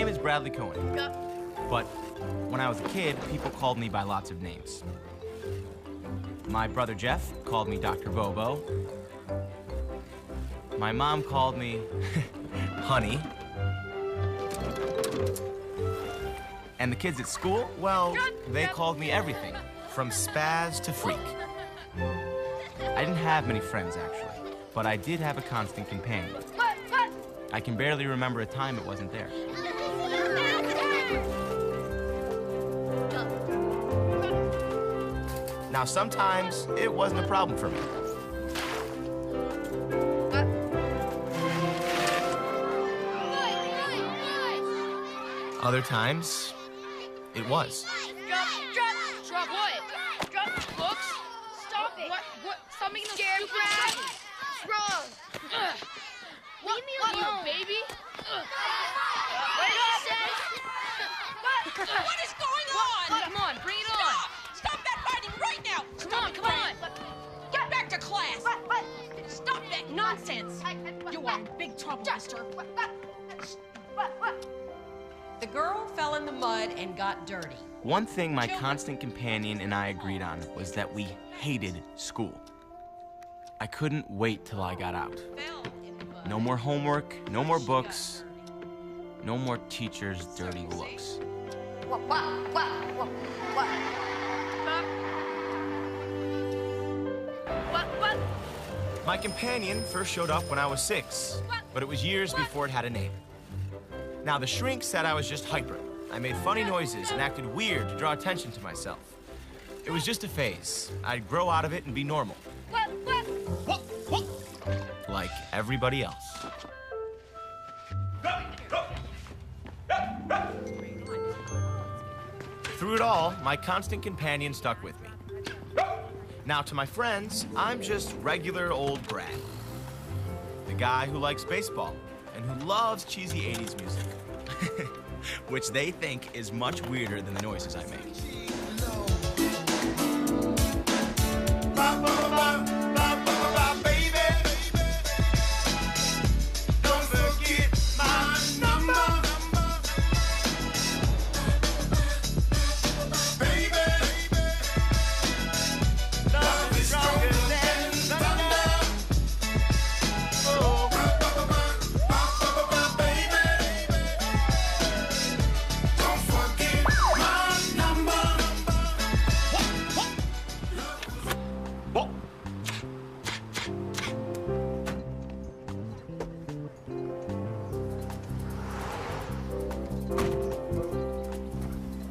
name is Bradley Cohen. But when I was a kid, people called me by lots of names. My brother Jeff called me Dr. Bobo. My mom called me Honey. And the kids at school, well, they called me everything, from spaz to freak. I didn't have many friends, actually, but I did have a constant companion. I can barely remember a time it wasn't there. Now, sometimes it wasn't a problem for me. Other times, it was. Drop what? Drop the books? Stop it. What? Stop making those stupid sounds. What's wrong? Leave me alone, baby. What is going on? Come on, bring it on. Stop that fighting right now. Come on. Get back to class. Stop that nonsense. You are in big trouble, mister. The girl fell in the mud and got dirty. One thing my constant companion and I agreed on was that we hated school. I couldn't wait till I got out. No more homework, no more books, no more teachers' dirty looks. My companion first showed up when I was 6, but it was years before it had a name. Now, the shrink said I was just hyper. I made funny noises and acted weird to draw attention to myself. It was just a phase. I'd grow out of it and be normal. Like everybody else. Through it all, my constant companion stuck with me. Now, to my friends, I'm just regular old Brad. The guy who likes baseball and who loves cheesy 80s music. Which they think is much weirder than the noises I make.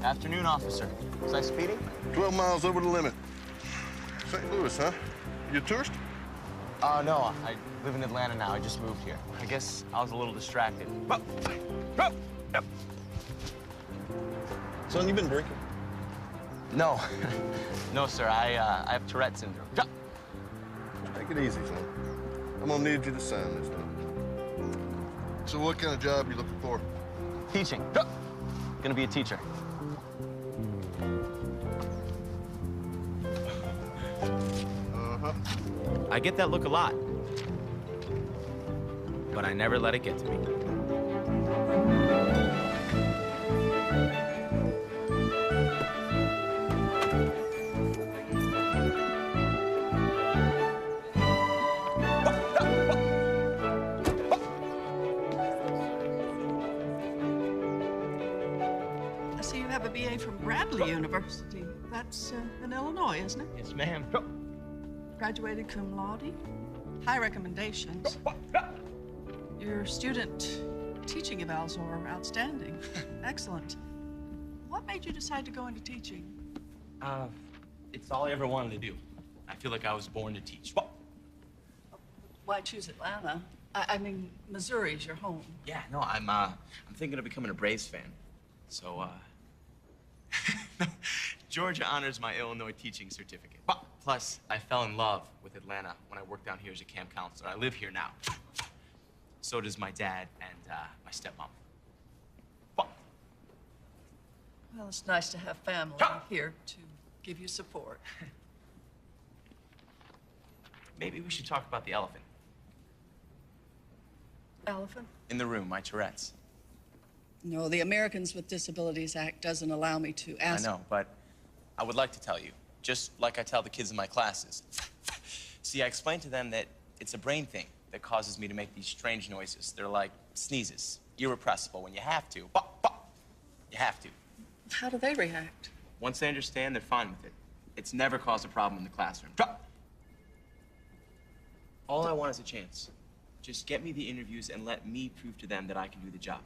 Afternoon, officer. Was I speeding? 12 miles over the limit. St. Louis, huh? You a tourist? No. I live in Atlanta now. I just moved here. I guess I was a little distracted. Son, you been drinking? No. No, sir. I have Tourette syndrome. Take it easy, son. I'm gonna need you to sign this one. So what kind of job you looking for? Teaching. Gonna be a teacher. I get that look a lot, but I never let it get to me. I see you have a BA from Bradley University. That's in Illinois, isn't it? Yes, ma'am. Graduated cum laude. High recommendations. Your student teaching evals are outstanding. Excellent. What made you decide to go into teaching? It's all I ever wanted to do. I feel like I was born to teach. Why choose Atlanta? I mean, Missouri's your home. Yeah, no, I'm thinking of becoming a Braves fan. So, Georgia honors my Illinois teaching certificate. Plus, I fell in love with Atlanta when I worked down here as a camp counselor. I live here now. So does my dad and my stepmom. Well, it's nice to have family here to give you support. Maybe we should talk about the elephant. Elephant? In the room, my Tourette's. No, the Americans with Disabilities Act doesn't allow me to ask. I know, but I would like to tell you, just like I tell the kids in my classes. See, I explained to them that it's a brain thing that causes me to make these strange noises. They're like sneezes, irrepressible. When you have to, you have to. How do they react? Once they understand, they're fine with it. It's never caused a problem in the classroom. All I want is a chance. Just get me the interviews and let me prove to them that I can do the job.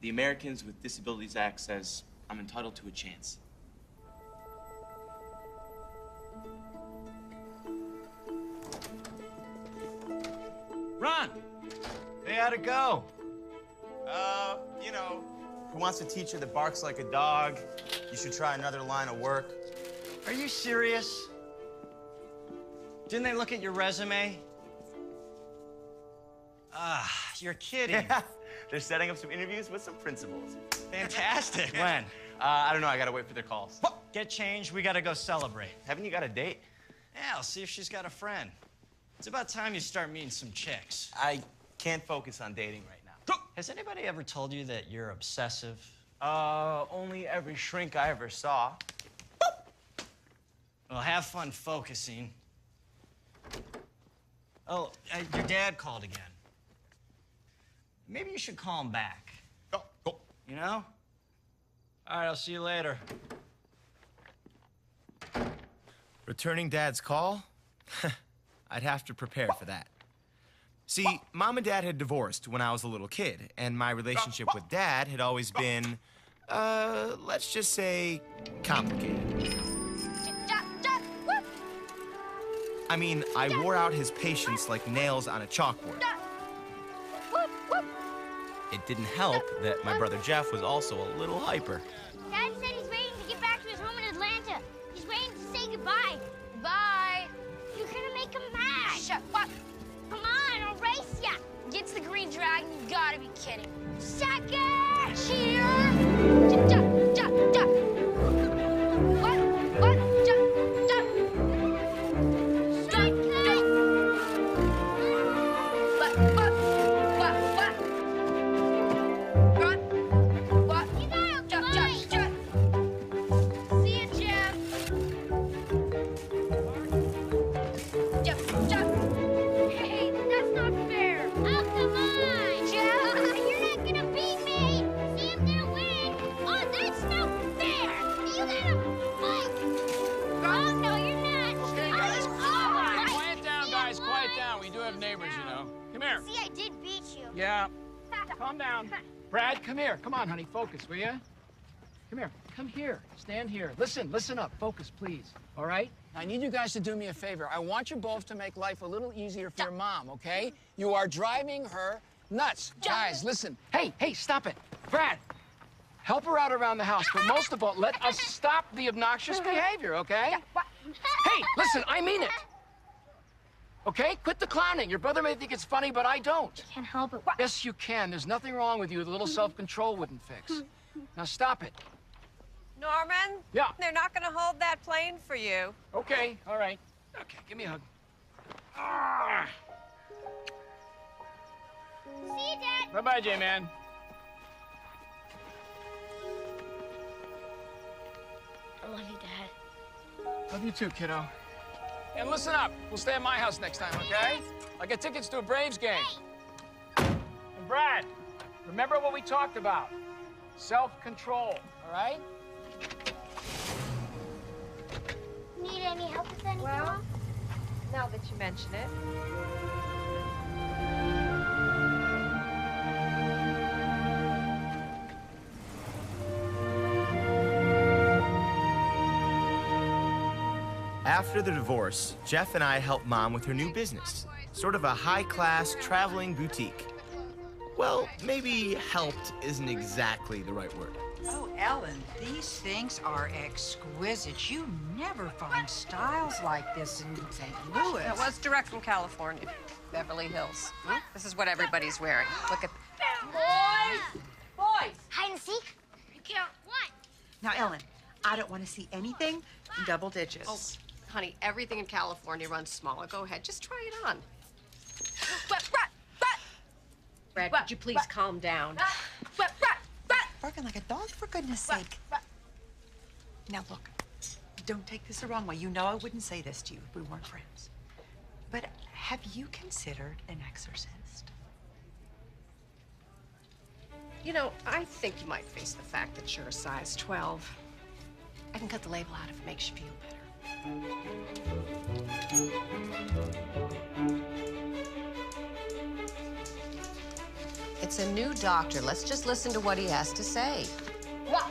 The Americans with Disabilities Act says I'm entitled to a chance. Ron! Hey, how'd it go? You know, who wants a teacher that barks like a dog? You should try another line of work. Are you serious? Didn't they look at your resume? You're kidding. Yeah, they're setting up some interviews with some principals. Fantastic. When? I don't know, I gotta wait for their calls. Get changed, we gotta go celebrate. Haven't you got a date? Yeah, I'll see if she's got a friend. It's about time you start meeting some chicks. I can't focus on dating right now. Has anybody ever told you that you're obsessive? Only every shrink I ever saw. Well, have fun focusing. Oh, your dad called again. Maybe you should call him back. You know? All right, I'll see you later. Returning Dad's call? I'd have to prepare for that. See, Mom and Dad had divorced when I was a little kid, and my relationship with Dad had always been, let's just say, complicated. I mean, I wore out his patience like nails on a chalkboard. It didn't help that my brother Jeff was also a little hyper. Dad said he's waiting to get back to his home in Atlanta. He's waiting to say goodbye. Bye. You're gonna make him mad. Shut up. Come on, I'll race ya. Gets the green dragon, you gotta be kidding. Second! Cheater! Duck, duck, duck. What? What? Duck, duck. Strike, strike. What? See, I did beat you. Yeah. Calm down. Brad, come here. Come on, honey. Focus, will you? Come here. Come here. Stand here. Listen up. Focus, please. All right? I need you guys to do me a favor. I want you both to make life a little easier for your mom, okay? You are driving her nuts. Guys, listen. Hey, stop it. Brad, help her out around the house, but most of all, let us stop the obnoxious behavior, okay? Hey, listen, I mean it. Okay? Quit the clowning. Your brother may think it's funny, but I don't. Can't help it. Yes, you can. There's nothing wrong with you. A little self-control wouldn't fix. Now stop it. Norman? Yeah? They're not going to hold that plane for you. Okay, all right. Okay, give me a hug. Ah. See you, Dad. Bye-bye, J-Man. I love you, Dad. Love you too, kiddo. And listen up. We'll stay at my house next time, okay? I get tickets to a Braves game. And Brad, remember what we talked about. Self-control, all right? Need any help with anything? Well, now that you mention it. After the divorce, Jeff and I helped Mom with her new business, sort of a high-class traveling boutique. Well, maybe helped isn't exactly the right word. Oh, Ellen, these things are exquisite. You never find styles like this in St. Louis. It was direct from California, Beverly Hills. This is what everybody's wearing. Look at... Boys! Boys! Hide and seek? You count one. Now, Ellen, I don't want to see anything in double digits. Oh, honey, everything in California runs smaller. Go ahead, just try it on. Brad, could you please calm down? Barking like a dog, for goodness sake. Now look, don't take this the wrong way. You know I wouldn't say this to you if we weren't friends. But have you considered an exorcist? You know, I think you might face the fact that you're a size 12. I can cut the label out if it makes you feel better. It's a new doctor. Let's just listen to what he has to say. What?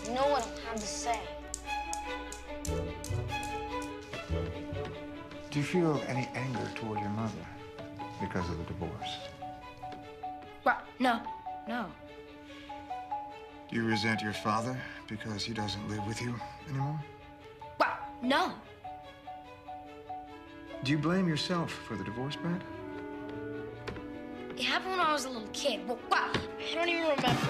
No one had to say. Do you feel any anger toward your mother because of the divorce? What? No. No. Do you resent your father because he doesn't live with you anymore? What? No. Do you blame yourself for the divorce, Brad? It happened when I was a little kid. What? I don't even remember.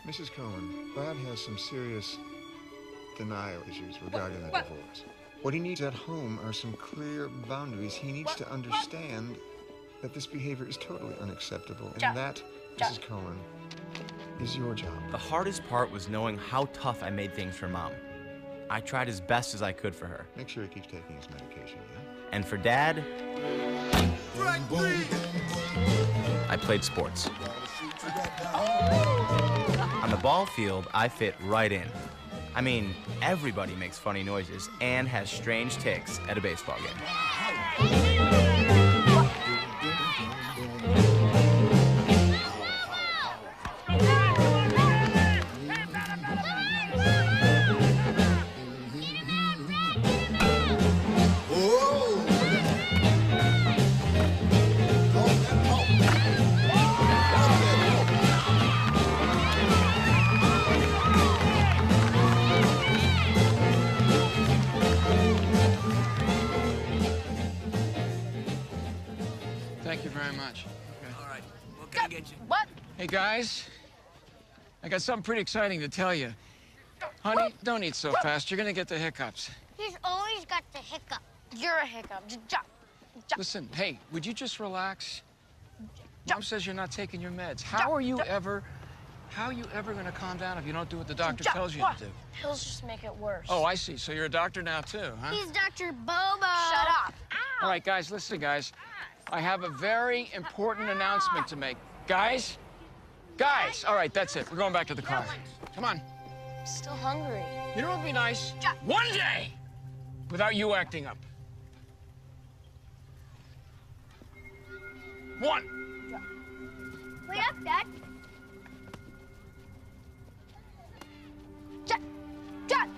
Mrs. Cohen, Brad has some serious denial issues regarding the divorce. What he needs at home are some clear boundaries. He needs to understand that this behavior is totally unacceptable, and that, Mrs. Cohen, is your job. The hardest part was knowing how tough I made things for Mom. I tried as best as I could for her. Make sure he keeps taking his medication, yeah? And for Dad, I played sports. On the ball field, I fit right in. I mean, everybody makes funny noises and has strange tics at a baseball game. Thank you very much. Okay. All right, what can I get you? What? Hey, guys. I got something pretty exciting to tell you. Honey, don't eat so fast. You're gonna get the hiccups. He's always got the hiccup. You're a hiccup. Listen, hey, would you just relax? Mom says you're not taking your meds. How are you ever gonna calm down if you don't do what the doctor tells you to do? Pills just make it worse. Oh, I see. So you're a doctor now, too, huh? He's Dr. Bobo. Shut up. All right, guys, listen, guys. I have a very important announcement to make. Guys? Guys! All right, that's it. We're going back to the car. Come on. I'm still hungry. You know what would be nice? One day without you acting up. One. Wait up, Dad. Dad.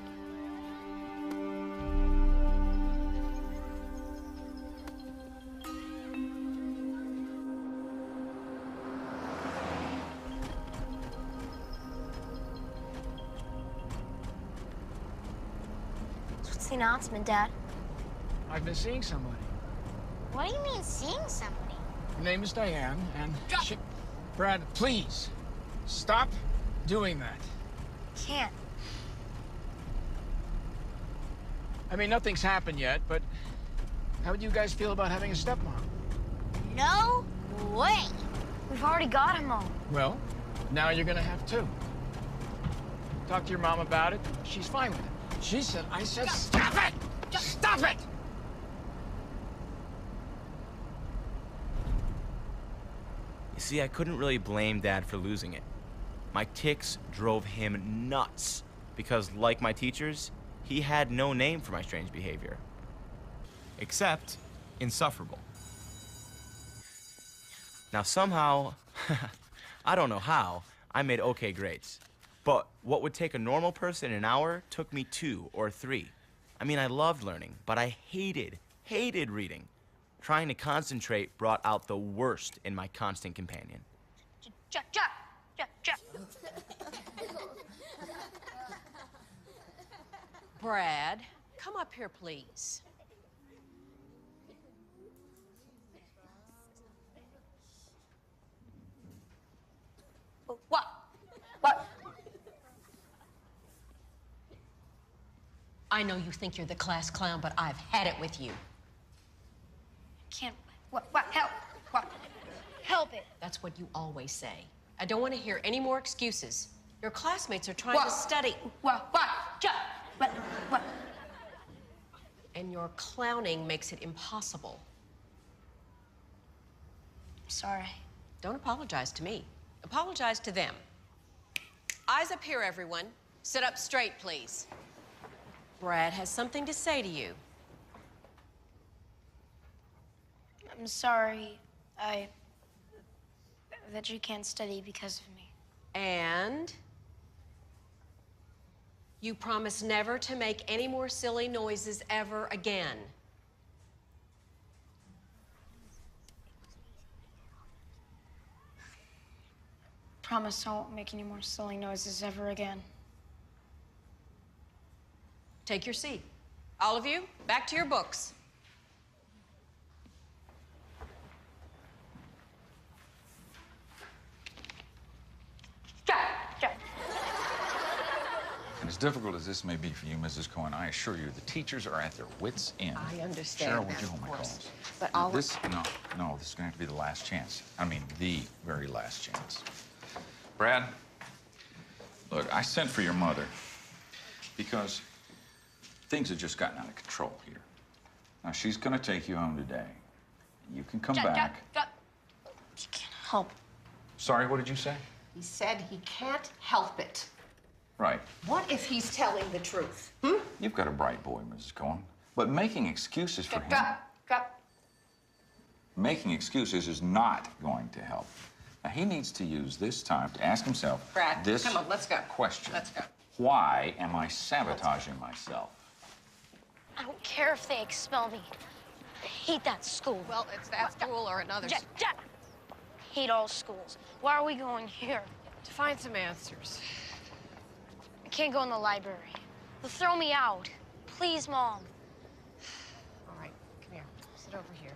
What's the announcement, Dad? I've been seeing somebody. What do you mean, seeing somebody? Her name is Diane, and she... Brad, please, stop doing that. Can't. I mean, nothing's happened yet, but how would you guys feel about having a stepmom? No way. We've already got him all. Well, now you're gonna have two. Talk to your mom about it. She's fine with it. She said, I said, stop it! Stop it! You see, I couldn't really blame Dad for losing it. My tics drove him nuts because, like my teachers, he had no name for my strange behavior. Except insufferable. Now somehow, I don't know how, I made okay grades. But what would take a normal person an hour took me 2 or 3. I mean, I loved learning, but I hated reading. Trying to concentrate brought out the worst in my constant companion. Brad, come up here, please. What? What? I know you think you're the class clown, but I've had it with you. Can't. What? Help. What? help it. That's what you always say. I don't want to hear any more excuses. Your classmates are trying to study. What? And your clowning makes it impossible. Sorry. Don't apologize to me. Apologize to them. Eyes up here, everyone. Sit up straight, please. Brad has something to say to you. I'm sorry. That you can't study because of me. And you promise never to make any more silly noises ever again. Promise I won't make any more silly noises ever again. Take your seat. All of you, back to your books. And as difficult as this may be for you, Mrs. Cohen, I assure you the teachers are at their wits' end. I understand Cheryl, that, would you hold of my course. calls? But all No, this is going to have to be the last chance. I mean, the very last chance. Brad, look, I sent for your mother because things have just gotten out of control here. Now, she's going to take you home today. You can come back. She can't help. Sorry, what did you say? He said he can't help it. Right. What if he's telling the truth? You've got a bright boy, Mrs. Cohen. But making excuses for him... Making excuses is not going to help. Now, he needs to use this time to ask himself Brad, this come on, let's go. question. Let's go. Why am I sabotaging myself? I don't care if they expel me. I hate that school. Well, it's that school or another. Hate all schools. Why are we going here? To find some answers. I can't go in the library. They'll throw me out. Please, Mom. All right, come here. Sit over here.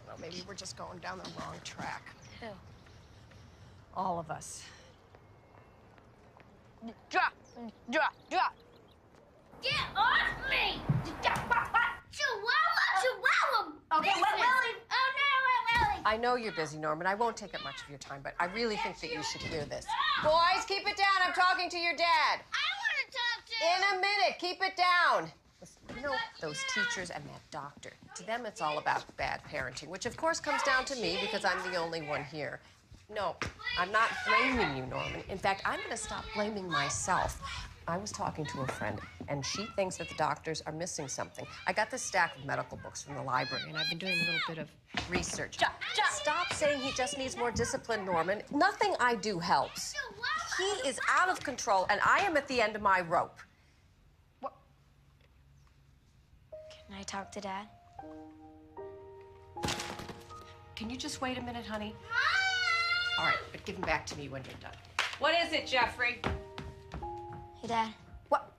Well, maybe we're just going down the wrong track. Who? All of us. Drop. Get off me! Chihuahua! Okay, Willie. Oh, no, Willie. I know you're busy, Norman. I won't take up much of your time, but I really think that you should hear this. Boys, keep it down. I'm talking to your dad. I want to talk to In a minute. Keep it down. You know, those teachers and that doctor, to them it's all about bad parenting, which of course comes down to me because I'm the only one here. No, I'm not blaming you, Norman. In fact, I'm going to stop blaming myself. I was talking to a friend, and she thinks that the doctors are missing something. I got this stack of medical books from the library, and I've been doing a little bit of research. Stop saying he just needs more discipline, Norman. Nothing I do helps. He is out of control, and I am at the end of my rope. What? Can I talk to Dad? Can you just wait a minute, honey? All right, but give him back to me when you're done. What is it, Jeffrey? Hey, Dad. What?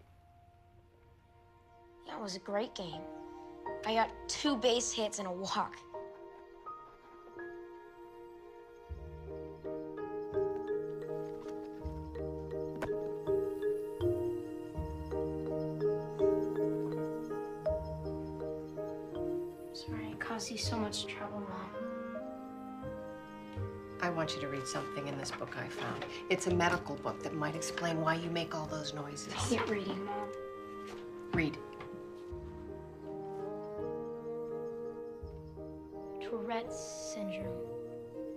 That was a great game. I got 2 base hits and a walk. Sorry I caused you so much trouble, Mom. I want you to read something in this book I found. It's a medical book that might explain why you make all those noises. I hate reading, Mom. Read. Tourette's syndrome.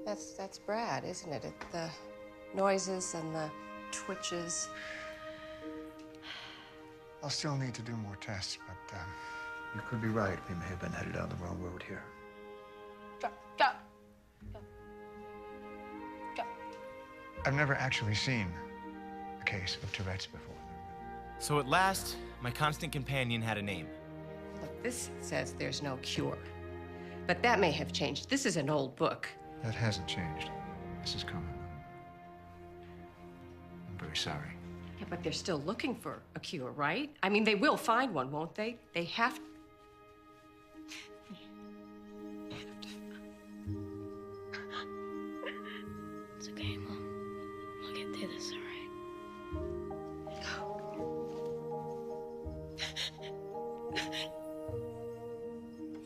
That's Brad, isn't it? The noises and the twitches. I'll still need to do more tests, but you could be right. We may have been headed down the wrong road here. Go. I've never actually seen a case of Tourette's before. So at last, my constant companion had a name. Look, this says there's no cure. But that may have changed. This is an old book. That hasn't changed, Mrs. Cohen. I'm very sorry. Yeah, but they're still looking for a cure, right? I mean, they will find one, won't they? They have to. It's okay, Mom. I'll get through this, all right?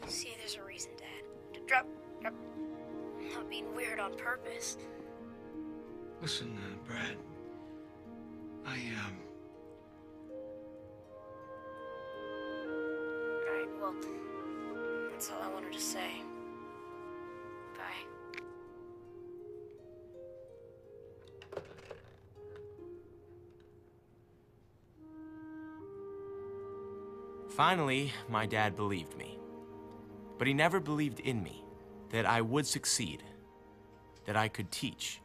See, there's a reason, Dad. Drop. I'm not being weird on purpose. Listen, Brad. All right, well, that's all I wanted to say. Bye. Finally, my dad believed me. But he never believed in me, that I would succeed, that I could teach.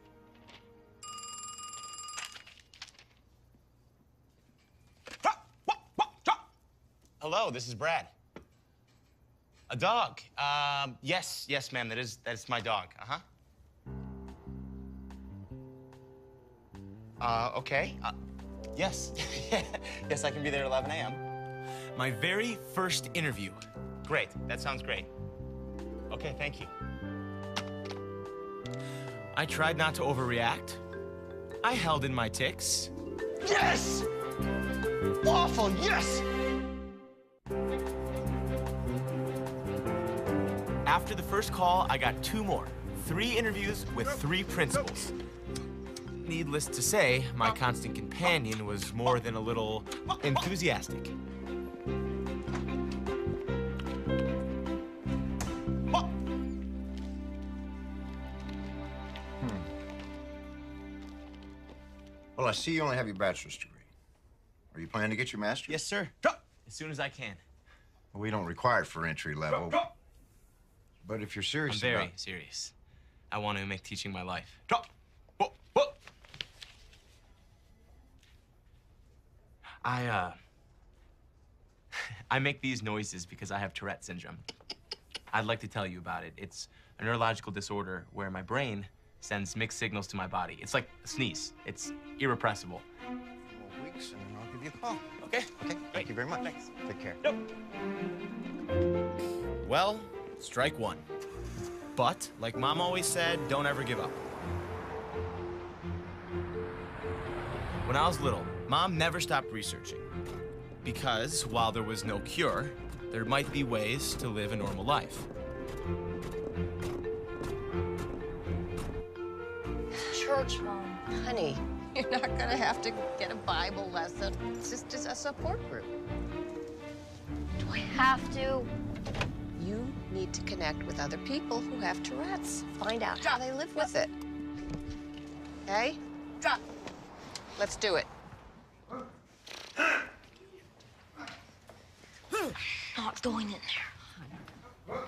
Hello, this is Brad. A dog. Yes, ma'am, that's my dog. Okay. Yes. Yes, I can be there at 11 a.m. My very first interview. Great, that sounds great. Okay, thank you. I tried not to overreact. I held in my tics. Yes! Awful, yes! After the first call, I got 2 more. 3 interviews with 3 principals. Needless to say, my constant companion was more than a little enthusiastic. Well, I see you only have your bachelor's degree. Are you planning to get your master's? Yes, sir. As soon as I can. Well, we don't require it for entry level. But if you're serious I'm very serious. I want to make teaching my life. I make these noises because I have Tourette syndrome. I'd like to tell you about it. It's a neurological disorder where my brain sends mixed signals to my body. It's like a sneeze. It's irrepressible. 4 weeks, and then I'll give you a call. Okay. Okay. Thank you very much. Thanks. Take care. Well, strike 1. But, like Mom always said, don't ever give up. When I was little, Mom never stopped researching. Because while there was no cure, there might be ways to live a normal life. Church, Mom. Honey, you're not gonna have to get a Bible lesson. It's just a support group. Do I have to? You need to connect with other people who have Tourette's. Find out how they live with it. Okay? Drop. Let's do it. Not going in there.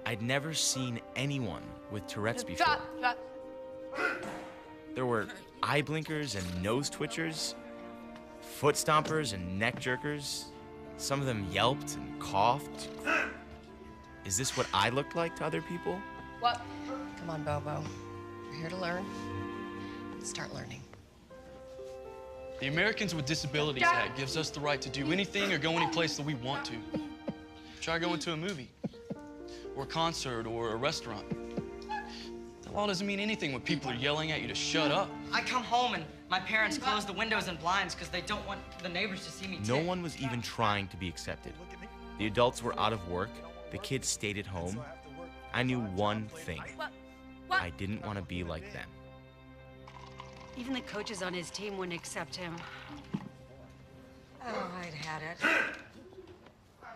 I'd never seen anyone with Tourette's before. Drop. There were eye blinkers and nose twitchers, foot stompers and neck jerkers. Some of them yelped and coughed. Is this what I looked like to other people? What? Come on, Bobo. We're here to learn. Let's start learning. The Americans with Disabilities Act gives us the right to do anything or go any place that we want to. Try going to a movie, or a concert, or a restaurant. The law doesn't mean anything when people are yelling at you to shut up. I come home and my parents close the windows and blinds because they don't want the neighbors to see me No one was even trying to be accepted. The adults were out of work. The kids stayed at home. I knew one thing. I didn't want to be like them. Even the coaches on his team wouldn't accept him. Oh, I'd had it.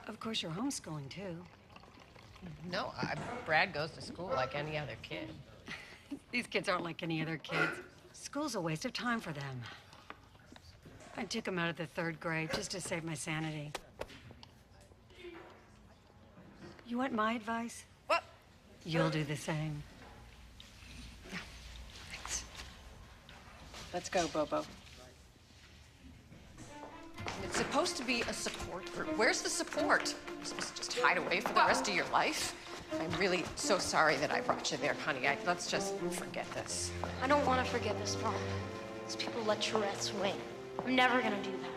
Of course, you're homeschooling, too. No, Brad goes to school like any other kid. These kids aren't like any other kids. School's a waste of time for them. I took him out of the 3rd grade just to save my sanity. You want my advice? What? You'll do the same. Thanks. Let's go, Bobo. It's supposed to be a support group. Where's the support? You're supposed to just hide away for the rest of your life? I'm really so sorry that I brought you there, honey. Let's just forget this. I don't want to forget this, Mom. These people let Tourette's win. I'm never gonna do that.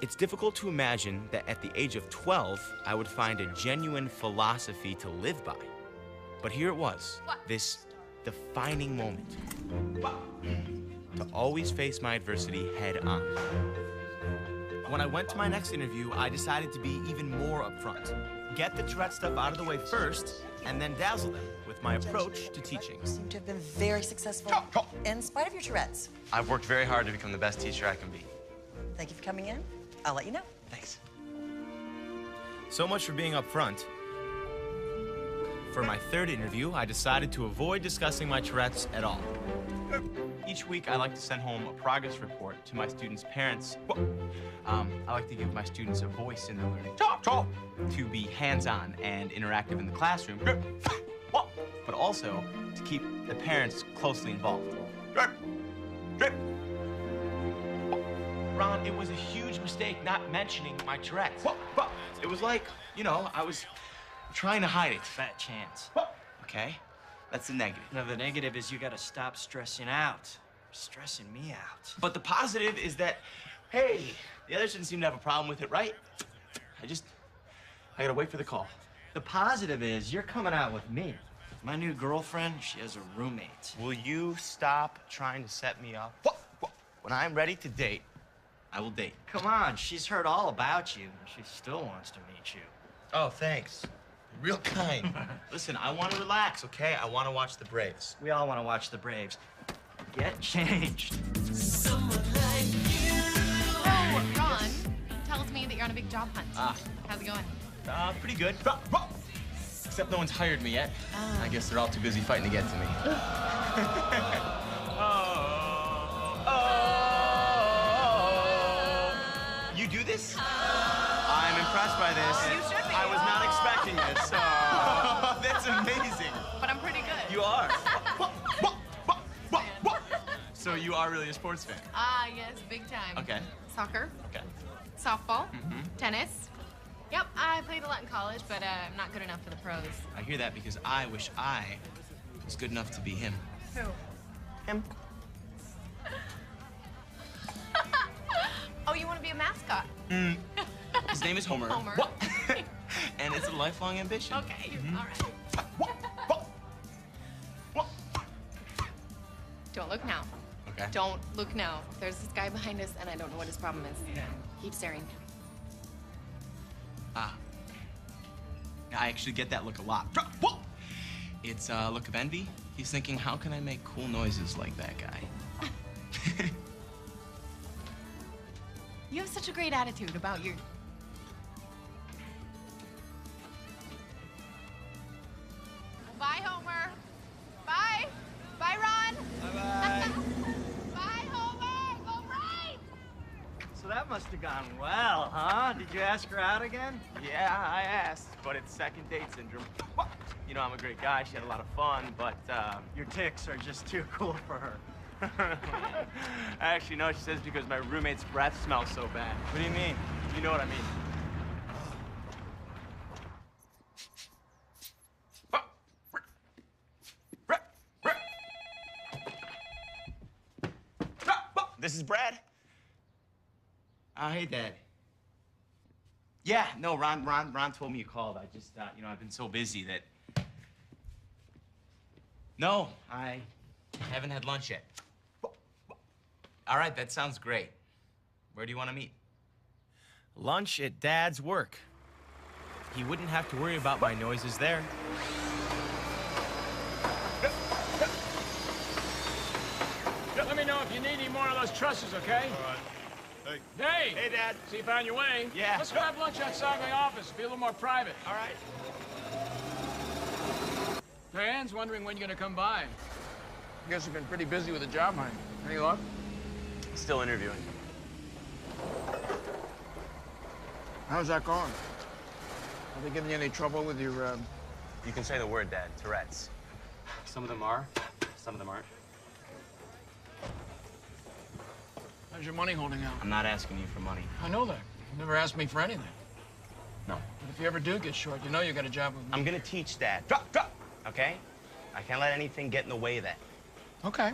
It's difficult to imagine that at the age of 12, I would find a genuine philosophy to live by. But here it was, this defining moment. To always face my adversity head on. When I went to my next interview, I decided to be even more upfront. Get the Tourette stuff out of the way first, and then dazzle them with my approach to teaching. You seem to have been very successful in spite of your Tourette's. I've worked very hard to become the best teacher I can be. Thank you for coming in. I'll let you know. Thanks. So much for being upfront. For my third interview, I decided to avoid discussing my Tourette's at all. Each week, I like to send home a progress report to my students' parents. I like to give my students a voice in their learning. To be hands-on and interactive in the classroom. But also to keep the parents closely involved. Ron, it was a huge mistake not mentioning my Tourette's. It was like, you know, I was trying to hide it. Fat chance. Okay? That's the negative. No, the negative is you gotta stop stressing out. You're stressing me out. But the positive is that, hey, the others didn't seem to have a problem with it, right? I gotta wait for the call. The positive is you're coming out with me. My new girlfriend, she has a roommate. Will you stop trying to set me up? When I'm ready to date, I will date. Come on, she's heard all about you. She still wants to meet you. Oh, thanks. You're real kind. Listen, I want to relax, okay? I want to watch the Braves. We all want to watch the Braves. Get changed. Oh, Ron tells me that you're on a big job hunt. How's it going? Pretty good. Except no one's hired me yet. I guess they're all too busy fighting to get to me. You do this? I'm impressed by this. You should be. I was not expecting this. That's amazing. But I'm pretty good. You are. So you are really a sports fan? Yes, big time. Okay. Soccer. Okay. Softball. Tennis. Yep, I played a lot in college, but I'm not good enough for the pros. I hear that because I wish I was good enough to be him. Who? Him. Oh, you want to be a mascot? His name is Homer. Homer. And it's a lifelong ambition. Okay, all right. Don't look now. Okay. Don't look now. There's this guy behind us, and I don't know what his problem is. Keep staring. I actually get that look a lot. It's a look of envy. He's thinking, how can I make cool noises like that guy? You have such a great attitude about your... Bye, Homer. Bye. Bye, Ron. Bye-bye. Bye, Homer. Go right. So that must have gone well, huh? Did you ask her out again? Yeah, I asked, but it's second date syndrome. You know, I'm a great guy. She had a lot of fun, but your tics are just too cool for her. Actually, no, she says because my roommate's breath smells so bad. What do you mean? You know what I mean. This is Brad. Hey, Dad. Yeah, no, Ron told me you called. I just, you know, I've been so busy that... No, I haven't had lunch yet. All right, that sounds great. Where do you want to meet? Lunch at Dad's work. He wouldn't have to worry about my noises there. Let me know if you need any more of those trusses, okay? All right. Hey! Hey, Dad. See you found your way. Yeah. Let's go have lunch outside my office. Be a little more private. All right. Diane's wondering when you're gonna come by. I guess you've been pretty busy with the job hunt. Any luck? Still interviewing. How's that going? Are they giving you any trouble with your, You can say the word, Dad. Tourette's. Some of them are, some of them aren't. How's your money holding out? I'm not asking you for money. I know that. You never asked me for anything. No. But if you ever do get short, you know you got a job with me. I'm gonna teach Dad. Drop! Okay? I can't let anything get in the way of that. Okay.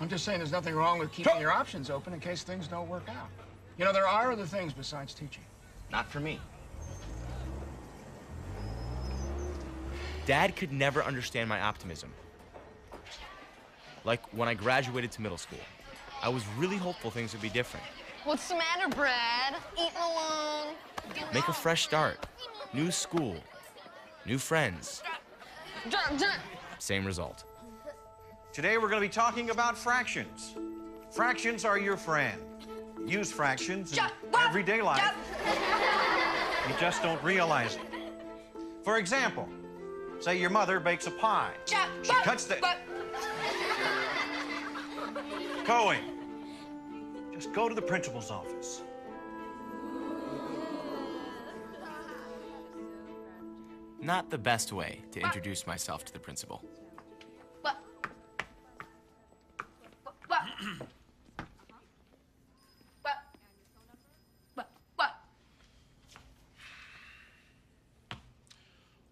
I'm just saying there's nothing wrong with keeping your options open in case things don't work out. You know, there are other things besides teaching. Not for me. Dad could never understand my optimism. Like when I graduated to middle school. I was really hopeful things would be different. What's the matter, Brad? Eating alone? Make a fresh start. New school. New friends. Same result. Today we're going to be talking about fractions. Fractions are your friend. Use fractions in everyday life. You just don't realize it. For example, say your mother bakes a pie. She cuts the... Cohen, just go to the principal's office. Not the best way to introduce myself to the principal.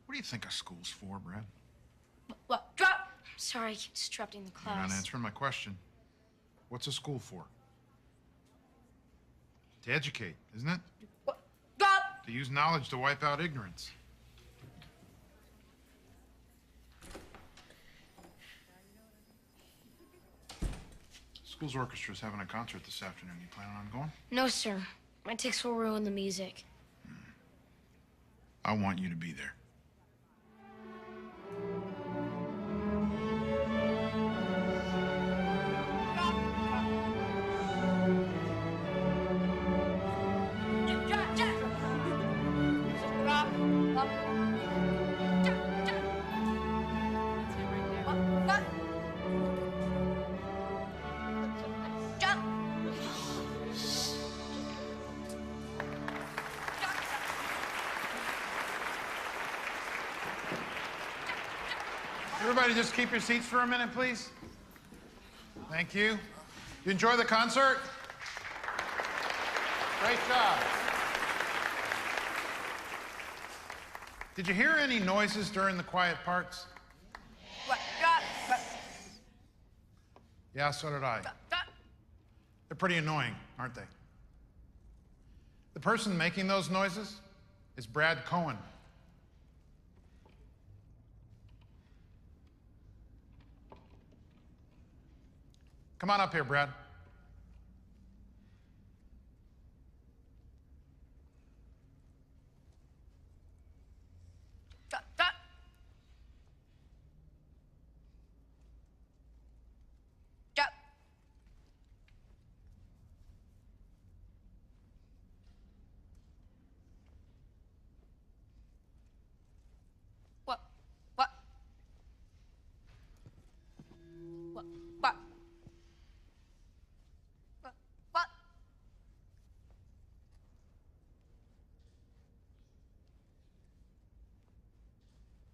What do you think a school's for, Brad? Sorry, I keep disrupting the You're class. not answering my question. What's a school for? To educate, isn't it? To use knowledge to wipe out ignorance. School's orchestra's having a concert this afternoon. You planning on going? No, sir. My tics will ruin the music. I want you to be there. Everybody just keep your seats for a minute, please. Thank you. You enjoy the concert? Great job. Did you hear any noises during the quiet parts? Yeah, so did I. They're pretty annoying, aren't they? The person making those noises is Brad Cohen. Come on up here, Brad.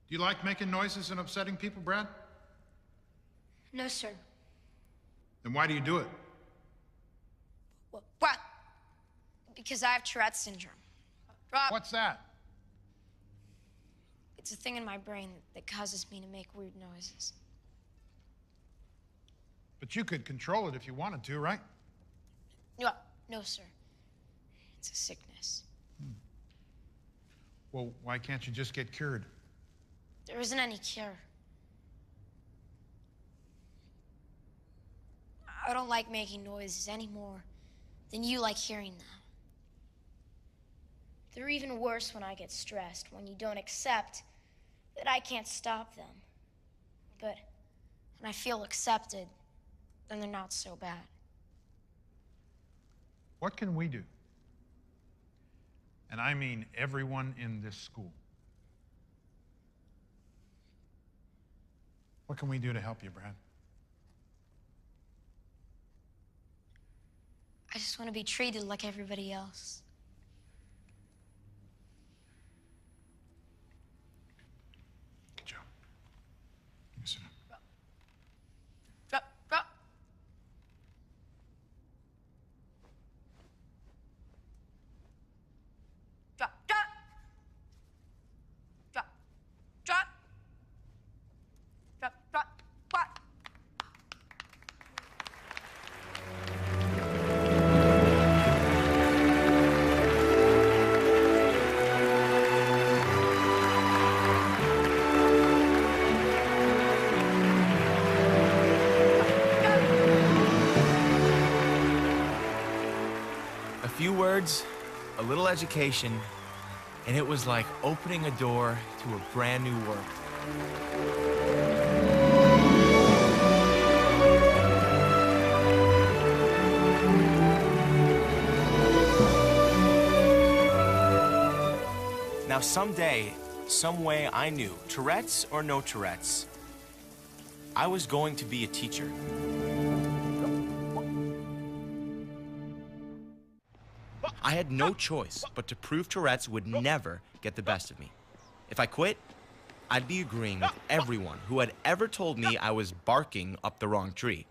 Do you like making noises and upsetting people, Brad? No, sir. Then why do you do it? What? Because I have Tourette's syndrome. What's that? It's a thing in my brain that causes me to make weird noises. But you could control it if you wanted to, right? No, sir. It's a sickness. Well, why can't you just get cured? There isn't any cure. I don't like making noises any more than you like hearing them. They're even worse when I get stressed, when you don't accept that I can't stop them. But when I feel accepted, then they're not so bad. What can we do? And I mean everyone in this school. What can we do to help you, Brad? I just want to be treated like everybody else. Good job. You can sit down. A few words, a little education, and it was like opening a door to a brand new world. Now, someday, some way, I knew, Tourette's or no Tourette's, I was going to be a teacher. I had no choice but to prove Tourette's would never get the best of me. If I quit, I'd be agreeing with everyone who had ever told me I was barking up the wrong tree.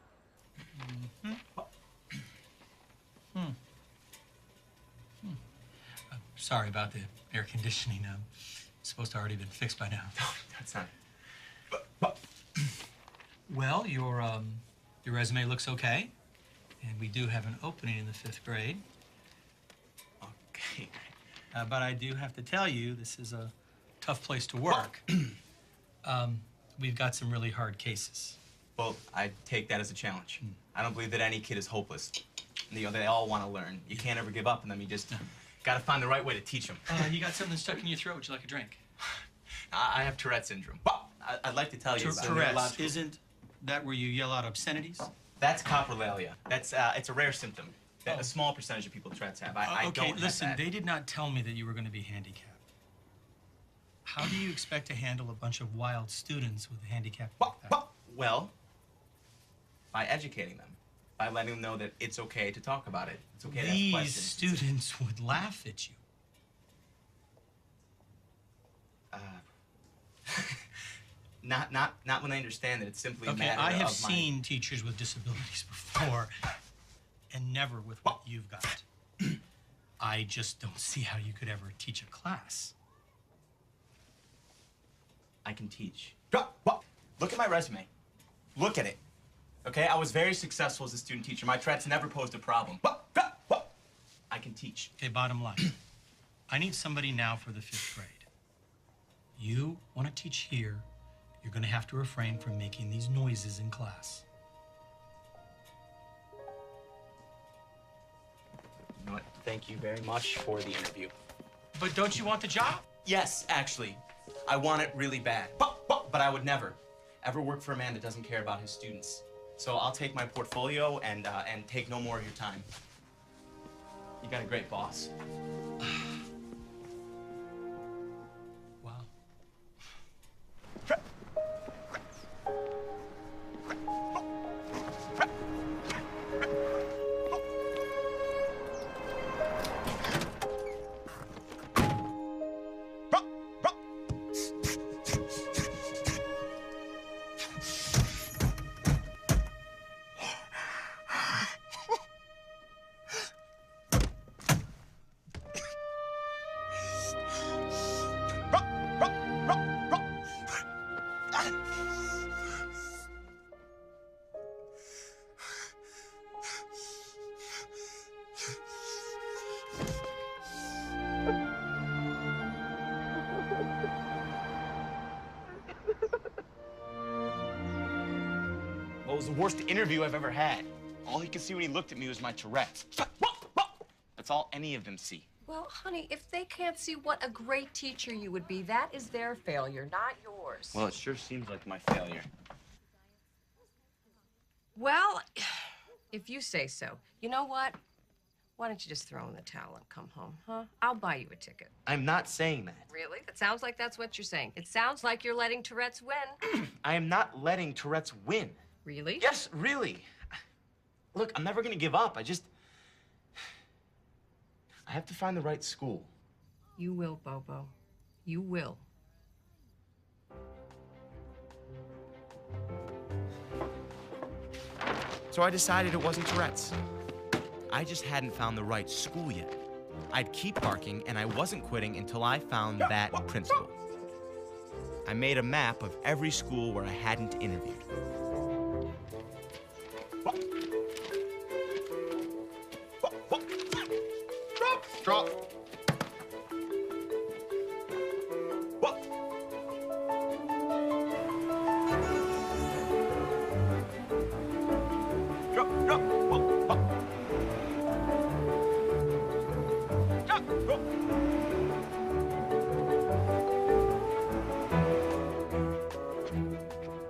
Sorry about the air conditioning. It's supposed to already been fixed by now. No, that's not. Well, your resume looks okay, and we do have an opening in the 5th grade. Okay. But I do have to tell you, this is a tough place to work. We've got some really hard cases. Well, I take that as a challenge. I don't believe that any kid is hopeless. You know, they all want to learn. You can't ever give up on them. You just got to find the right way to teach them. You got something stuck in your throat. Would you like a drink? I have Tourette's syndrome. I'd like to tell you. Tourette's, isn't that where you yell out obscenities? That's coprolalia. That's it's a rare symptom that a small percentage of people with Tourette's have. I Okay, don't have listen, that. they did not tell me that you were going to be handicapped. How do you expect to handle a bunch of wild students with a handicap like that? Well, by educating them, by letting them know that it's okay to talk about it. It's okay to ask These questions. students would laugh at you. Not when they understand that it's simply a Okay, matter I have of seen teachers with disabilities before, and never with what you've got. I just don't see how you could ever teach a class. I can teach. Look at my resume. Look at it. Okay, I was very successful as a student teacher. My Tourette's never posed a problem. I can teach. Okay, bottom line. I need somebody now for the 5th grade. You want to teach here, you're going to have to refrain from making these noises in class. You know what? Thank you very much for the interview. But don't you want the job? Yes, actually. I want it really bad. But I would never, ever work for a man that doesn't care about his students. So I'll take my portfolio and take no more of your time. You got a great boss. Wow. Well, it was the worst interview I've ever had. All he could see when he looked at me was my Tourette's. That's all any of them see. Well, honey, if they can't see what a great teacher you would be, that is their failure, not yours. Well, it sure seems like my failure. Well, if you say so. You know what? Why don't you just throw in the towel and come home, huh? I'll buy you a ticket. I'm not saying that. Really? It sounds like that's what you're saying. It sounds like you're letting Tourette's win. I am not letting Tourette's win. Really? Yes, really. Look, I'm never gonna give up. I have to find the right school. You will, Bobo. You will. So I decided it wasn't Tourette's. I just hadn't found the right school yet. I'd keep barking, and I wasn't quitting until I found that principal. I made a map of every school where I hadn't interviewed. Drop.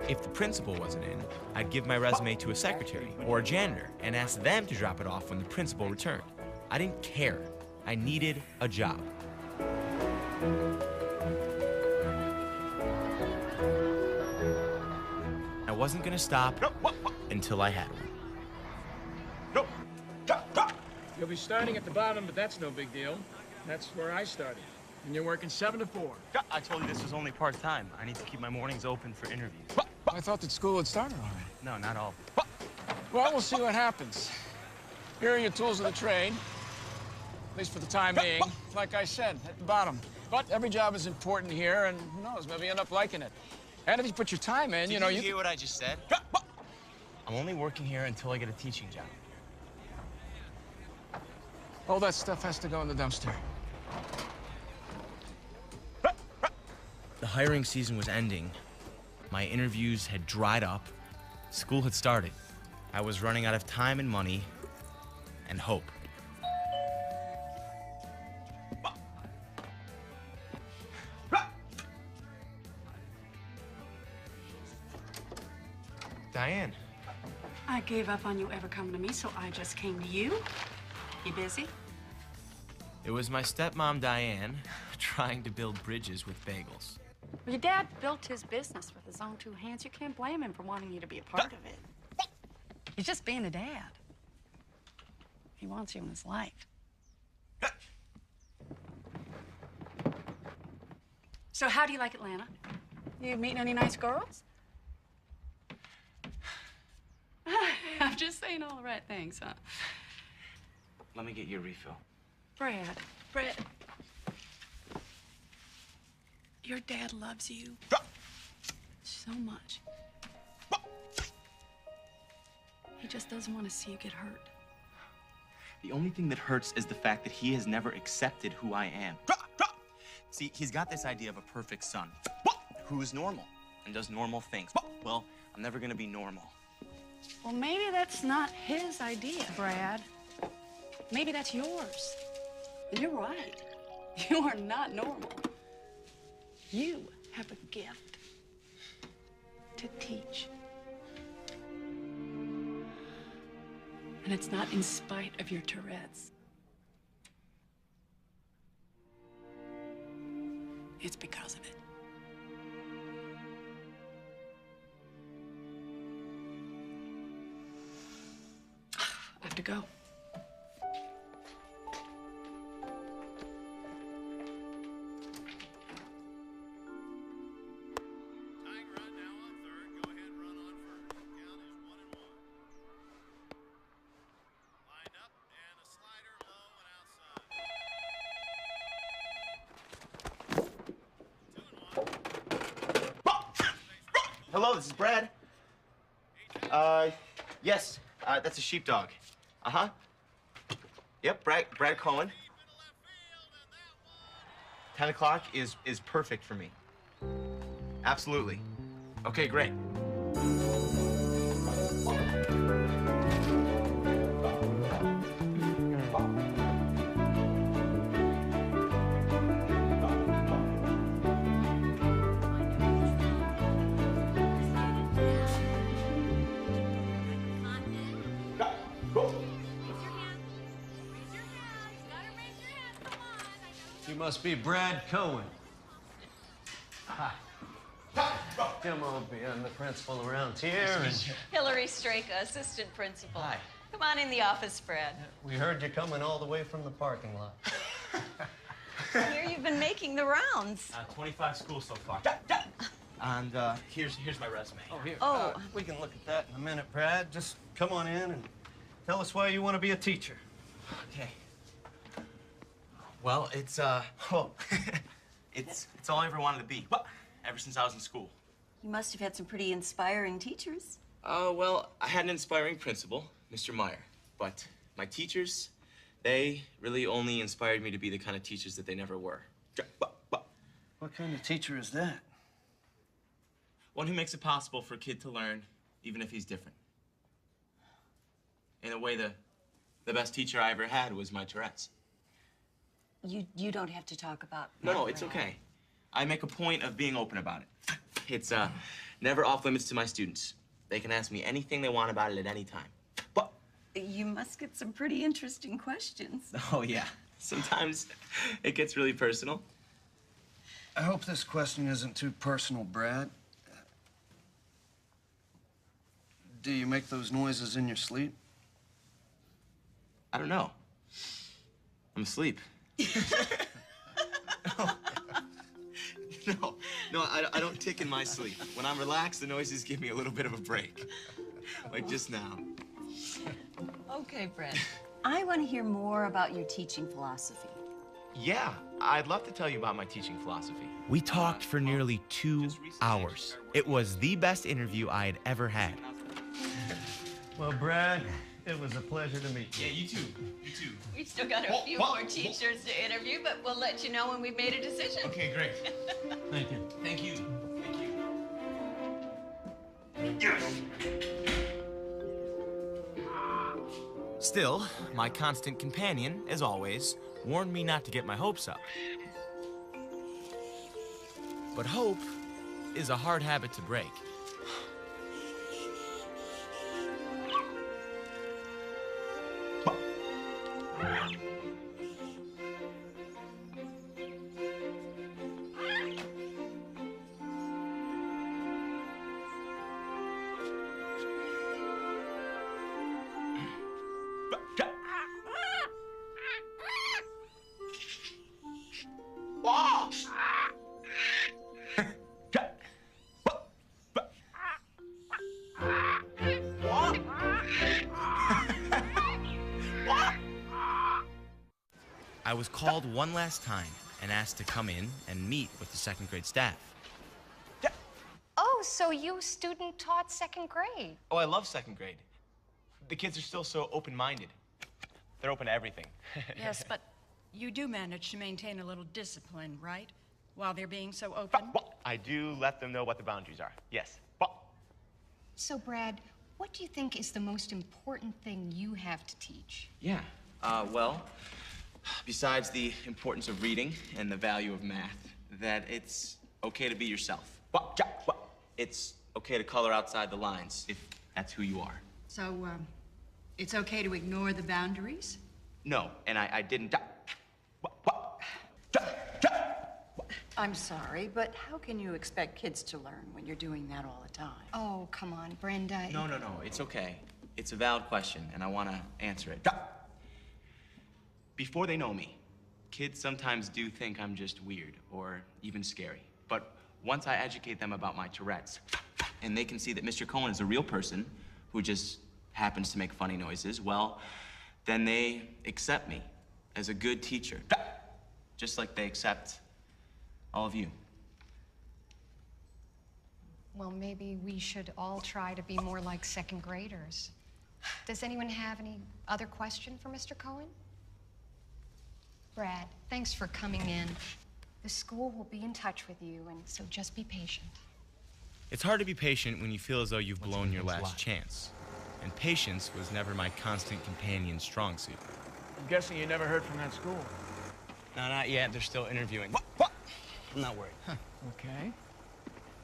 If the principal wasn't in, I'd give my resume to a secretary or a janitor and ask them to drop it off when the principal returned. I didn't care. I needed a job. I wasn't gonna stop until I had one. You'll be starting at the bottom, but that's no big deal. That's where I started. And you're working 7 to 4. I told you this was only part-time. I need to keep my mornings open for interviews. I thought that school had started already. No, not all. Well, we'll see what happens. Here are your tools of the trade, at least for the time being. Like I said, at the bottom. But every job is important here, and who knows, maybe you end up liking it. And if you put your time in, you know, Did you hear what I just said? I'm only working here until I get a teaching job. All that stuff has to go in the dumpster. The hiring season was ending. My interviews had dried up. School had started. I was running out of time and money and hope. Diane. I gave up on you ever coming to me, so I just came to you. You busy? It was my stepmom, Diane, trying to build bridges with bagels. Well, your dad built his business with his own 2 hands. You can't blame him for wanting you to be a part of it. He's just being a dad. He wants you in his life. So how do you like Atlanta? You meeting any nice girls? I'm just saying all the right things, huh? Let me get you a refill. Brad, your dad loves you so much. He just doesn't want to see you get hurt. The only thing that hurts is the fact that he has never accepted who I am. See, he's got this idea of a perfect son who is normal and does normal things. Well, I'm never gonna be normal. Well, maybe that's not his idea, Brad. Maybe that's yours. You're right. You are not normal. You have a gift to teach. And it's not in spite of your Tourette's. It's because of it. I have to go. Hello, this is Brad. Yes, that's a sheepdog. Uh-huh. Yep, Brad Cohen. 10 o'clock is perfect for me. Absolutely. Okay, great. You must be Brad Cohen. Hi. Come on, I'm the principal around here. Hillary Straka, assistant principal. Hi. Come on in the office, Fred. We heard you coming all the way from the parking lot. I hear you've been making the rounds. 25 schools so far. And here's my resume. Oh, here. Oh. We can look at that in a minute, Brad. Just come on in and tell us why you want to be a teacher. Okay. Well, it's it's all I ever wanted to be. Ever since I was in school. You must have had some pretty inspiring teachers. Well, I had an inspiring principal, Mr. Meyer, but my teachers, they really only inspired me to be the kind of teachers that they never were. What kind of teacher is that? One who makes it possible for a kid to learn, even if he's different. In a way, the best teacher I ever had was my Tourette's. You don't have to talk about No, it's okay. I make a point of being open about it. It's never off limits to my students. They can ask me anything they want about it at any time. But You must get some pretty interesting questions. oh yeah, sometimes it gets really personal. I hope this question isn't too personal, Brad. Do you make those noises in your sleep? I don't know. I'm asleep. No, I don't tick in my sleep. When I'm relaxed, the noises give me a little bit of a break. Like just now. Okay, Brad. I want to hear more about your teaching philosophy. Yeah, I'd love to tell you about my teaching philosophy. We talked for nearly 2 hours. It was the best interview I had ever had. Well, Brad, it was a pleasure to meet you. Yeah, you too. You too. We've still got a few more teachers to interview, but we'll let you know when we've made a decision. Okay, great. Thank you. Thank you. Thank you. Still, my constant companion, as always, warned me not to get my hopes up. But hope is a hard habit to break. I was called one last time and asked to come in and meet with the second grade staff. Oh, so you student taught second grade? Oh, I love second grade. The kids are still so open-minded. They're open to everything. Yes, but you do manage to maintain a little discipline, right? While they're being so open? I do let them know what the boundaries are, yes. So, Brad, what do you think is the most important thing you have to teach? Yeah, well, besides the importance of reading and the value of math, that it's okay to be yourself. It's okay to color outside the lines if that's who you are. So, it's okay to ignore the boundaries? No, and I didn't. I'm sorry, but how can you expect kids to learn when you're doing that all the time? Oh, come on, Brenda. No, it's okay. It's a valid question, and I want to answer it. Before they know me, kids sometimes do think I'm just weird or even scary. But once I educate them about my Tourette's, and they can see that Mr. Cohen is a real person who just happens to make funny noises, well, then they accept me as a good teacher, just like they accept all of you. Well, maybe we should all try to be more like second graders. Does anyone have any other question for Mr. Cohen? Brad, thanks for coming in. The school will be in touch with you, and so just be patient. It's hard to be patient when you feel as though you've blown your last chance. And patience was never my constant companion's strong suit. I'm guessing you never heard from that school. No, not yet. They're still interviewing. I'm not worried. Okay.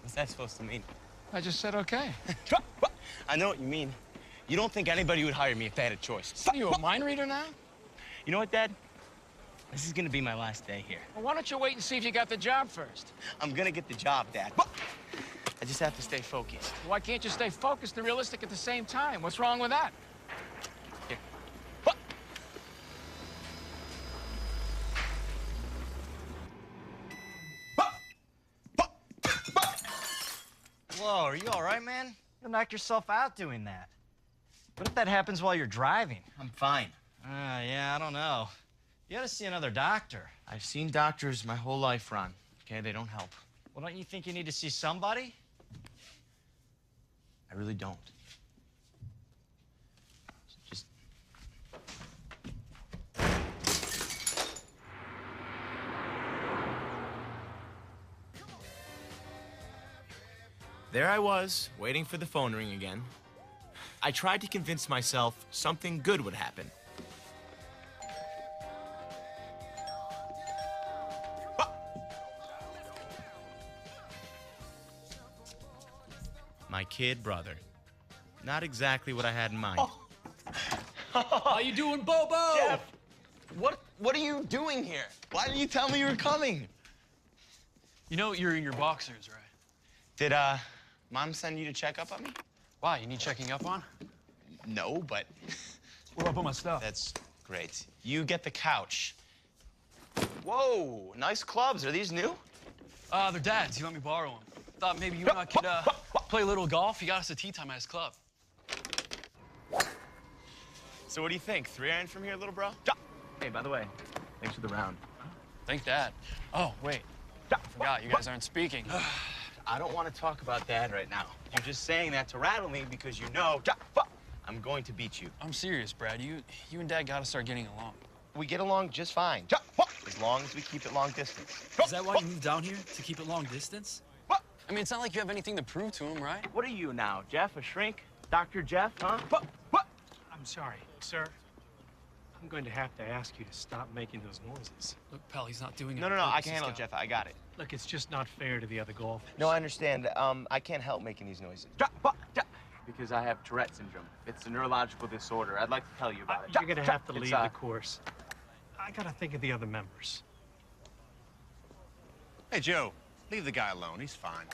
What's that supposed to mean? I just said okay. I know what you mean. You don't think anybody would hire me if they had a choice. Are you a mind reader now? You know what, Dad? This is gonna be my last day here. Well, why don't you wait and see if you got the job first? I'm gonna get the job, Dad. I just have to stay focused. Why can't you stay focused and realistic at the same time? What's wrong with that? Here. Whoa, are you all right, man? You'll knock yourself out doing that. What if that happens while you're driving? I'm fine. Yeah, I don't know. You gotta see another doctor. I've seen doctors my whole life, Ron. Okay, they don't help. Well, don't you think you need to see somebody? I really don't. Just... There I was, waiting for the phone ring again. I tried to convince myself something good would happen. My kid brother. Not exactly what I had in mind. How you doing, Bobo? Jeff, what are you doing here? Why didn't you tell me you were coming? You know you're in your boxers, right? Did Mom send you to check up on me? Why? You need checking up on? No, but Where do I put my stuff? that's great. You get the couch. Whoa, nice clubs. Are these new? They're Dad's. He let me borrow them. Thought maybe you and I could play a little golf. He got us a tea time at his club. So what do you think? 3-iron from here, little bro? Hey, by the way, thanks for the round. Thank Dad. Oh, wait. I forgot. You guys aren't speaking. I don't want to talk about Dad right now. You're just saying that to rattle me because you know I'm going to beat you. I'm serious, Brad. You and Dad got to start getting along. We get along just fine. As long as we keep it long distance. Is that why you moved down here? To keep it long distance? I mean, it's not like you have anything to prove to him, right? What are you now, Jeff? A shrink? Dr. Jeff, huh? I'm sorry, sir. I'm going to have to ask you to stop making those noises. Look, pal, he's not doing it. No, I can handle it, Jeff. I got it. Look, it's just not fair to the other golfers. No, I understand. I can't help making these noises. Because I have Tourette syndrome. It's a neurological disorder. I'd like to tell you about it. You're going to have to It's, leave the course. I got to think of the other members. Hey, Joe, leave the guy alone. He's fine.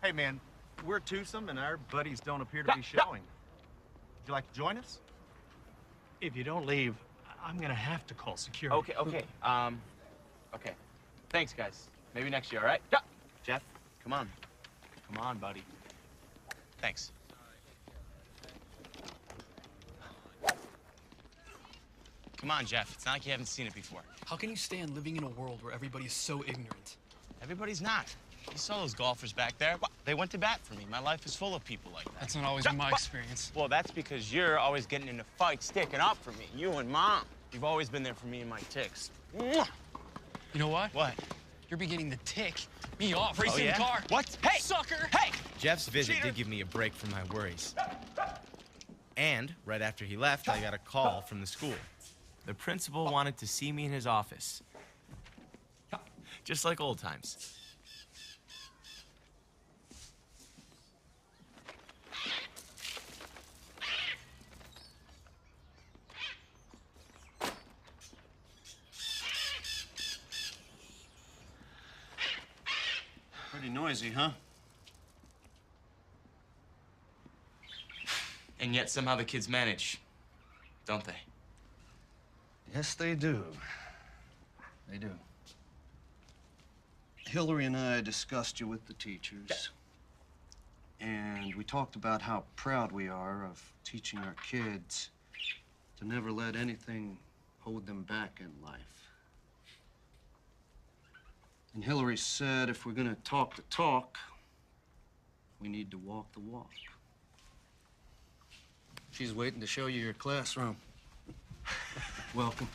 Hey, man, we're twosome, and our buddies don't appear to be showing. Would you like to join us? If you don't leave, I'm going to have to call security. Okay. Okay. Thanks, guys. Maybe next year, all right? Jeff, come on. Come on, buddy. Thanks. Come on, Jeff. It's not like you haven't seen it before. How can you stand living in a world where everybody's so ignorant? Everybody's not. You saw those golfers back there. They went to bat for me. My life is full of people like that. That's not always been my experience. Well, that's because you're always getting into fights, sticking up for me. You and Mom. You've always been there for me and my ticks. You know what? What? You're beginning to tick me off racing the car. What? Hey! Sucker! Hey! Jeff's visit Cheater. did give me a break from my worries. And right after he left, I got a call from the school. The principal wanted to see me in his office. Just like old times. Pretty noisy, huh? And yet somehow the kids manage, don't they? Yes, they do. They do. Hillary and I discussed you with the teachers. And we talked about how proud we are of teaching our kids to never let anything hold them back in life. And Hillary said if we're gonna talk the talk, we need to walk the walk. She's waiting to show you your classroom. Welcome.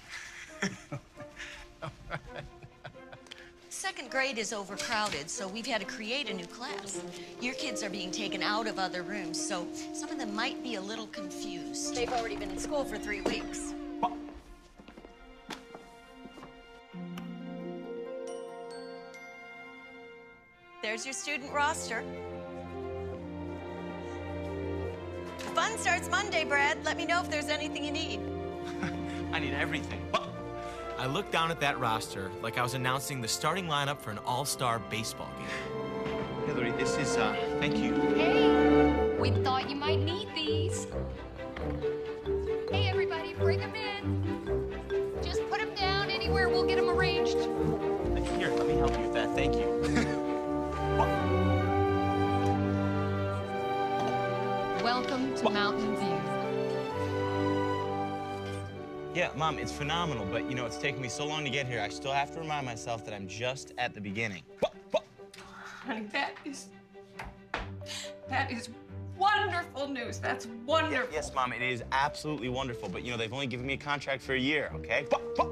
Second grade is overcrowded, so we've had to create a new class. Your kids are being taken out of other rooms, so some of them might be a little confused. They've already been in school for 3 weeks. There's your student roster. Fun starts Monday, Brad. Let me know if there's anything you need. I need everything. I looked down at that roster like I was announcing the starting lineup for an all-star baseball game. Hillary, this is, thank you. Hey, we thought you might need these. Hey, everybody, bring them in. Just put them down anywhere. We'll get them arranged. Here, let me help you with that. Thank you. Welcome to Mountain View. Yeah, Mom, it's phenomenal, but, you know, it's taken me so long to get here. I still have to remind myself that I'm just at the beginning. Honey, that is wonderful news. That's wonderful. Yes, Mom, it is absolutely wonderful, but, you know, they've only given me a contract for a year, okay?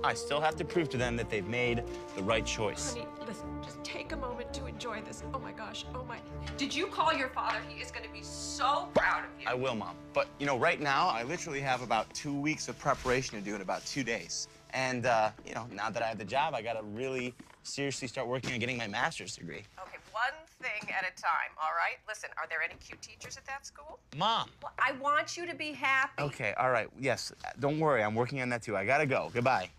I still have to prove to them that they've made the right choice. Honey, listen, just take a moment to enjoy this. Oh, my gosh. Oh, my. Did you call your father? He is going to be so proud of you. I will, Mom. But, you know, right now, I literally have about 2 weeks of preparation to do in about 2 days. And, you know, now that I have the job, I got to really seriously start working on getting my master's degree. Okay, one thing at a time, all right? Listen, are there any cute teachers at that school? Mom. Well, I want you to be happy. Okay, all right. Yes, don't worry. I'm working on that too. I gotta go. Goodbye.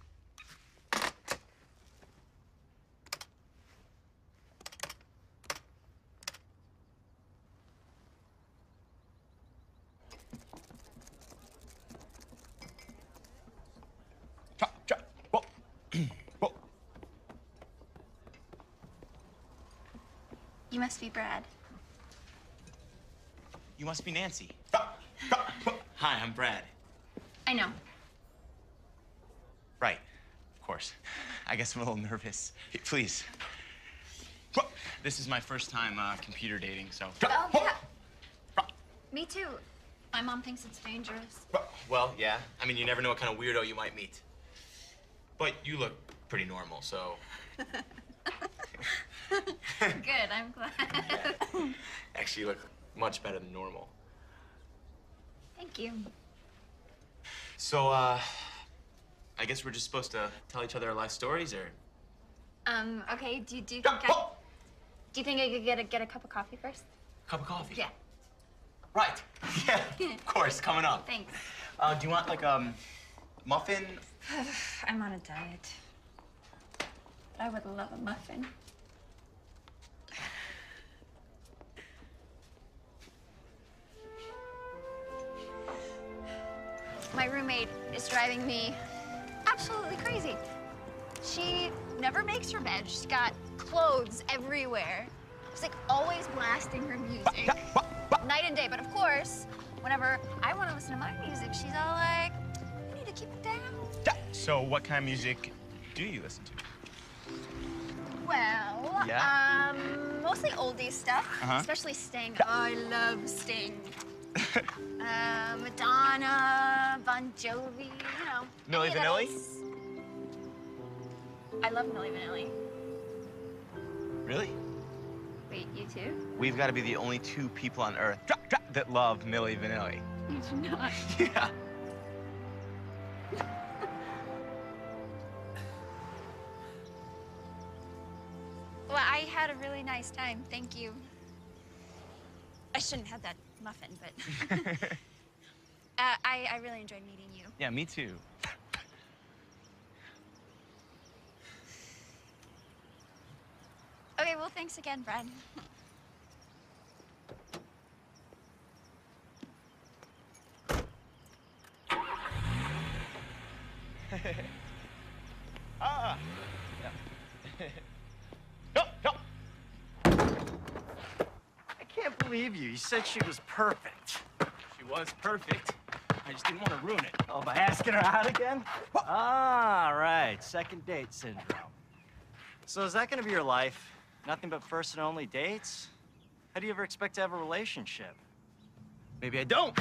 You must be Brad. You must be Nancy. Hi, I'm Brad. I know. Right, of course. I guess I'm a little nervous. Hey, please. This is my first time computer dating, so. Oh, yeah. Me too. My mom thinks it's dangerous. Well, yeah. I mean, you never know what kind of weirdo you might meet. But you look pretty normal, so. Good, I'm glad. Actually, you look much better than normal. Thank you. So, I guess we're just supposed to tell each other our life stories, or? Okay, do you think I could get a cup of coffee first? Cup of coffee? Yeah. Right. Yeah, of course, coming up. Thanks. Do you want, like, muffin? I'm on a diet. But I would love a muffin. My roommate is driving me absolutely crazy. She never makes her bed. She's got clothes everywhere. She's like always blasting her music, night and day. But of course, whenever I want to listen to my music, she's all like, "You need to keep it down." So, what kind of music do you listen to? Well, Yeah? mostly oldies stuff, Uh-huh. especially Sting. I love Sting. Madonna, Bon Jovi, you know. Milli any of Vanilli? those. I love Milli Vanilli. Really? Wait, you too? We've got to be the only two people on Earth that love Milli Vanilli. You do not. Yeah. Well, I had a really nice time. Thank you. I shouldn't have that muffin, but I really enjoyed meeting you. Yeah, me too. Okay, well, thanks again, Brad. Ah. I can't believe you. You said she was perfect. She was perfect. I just didn't want to ruin it. Oh, by asking her out again? Ah, right. Second date syndrome. So is that gonna be your life? Nothing but first and only dates? How do you ever expect to have a relationship? Maybe I don't.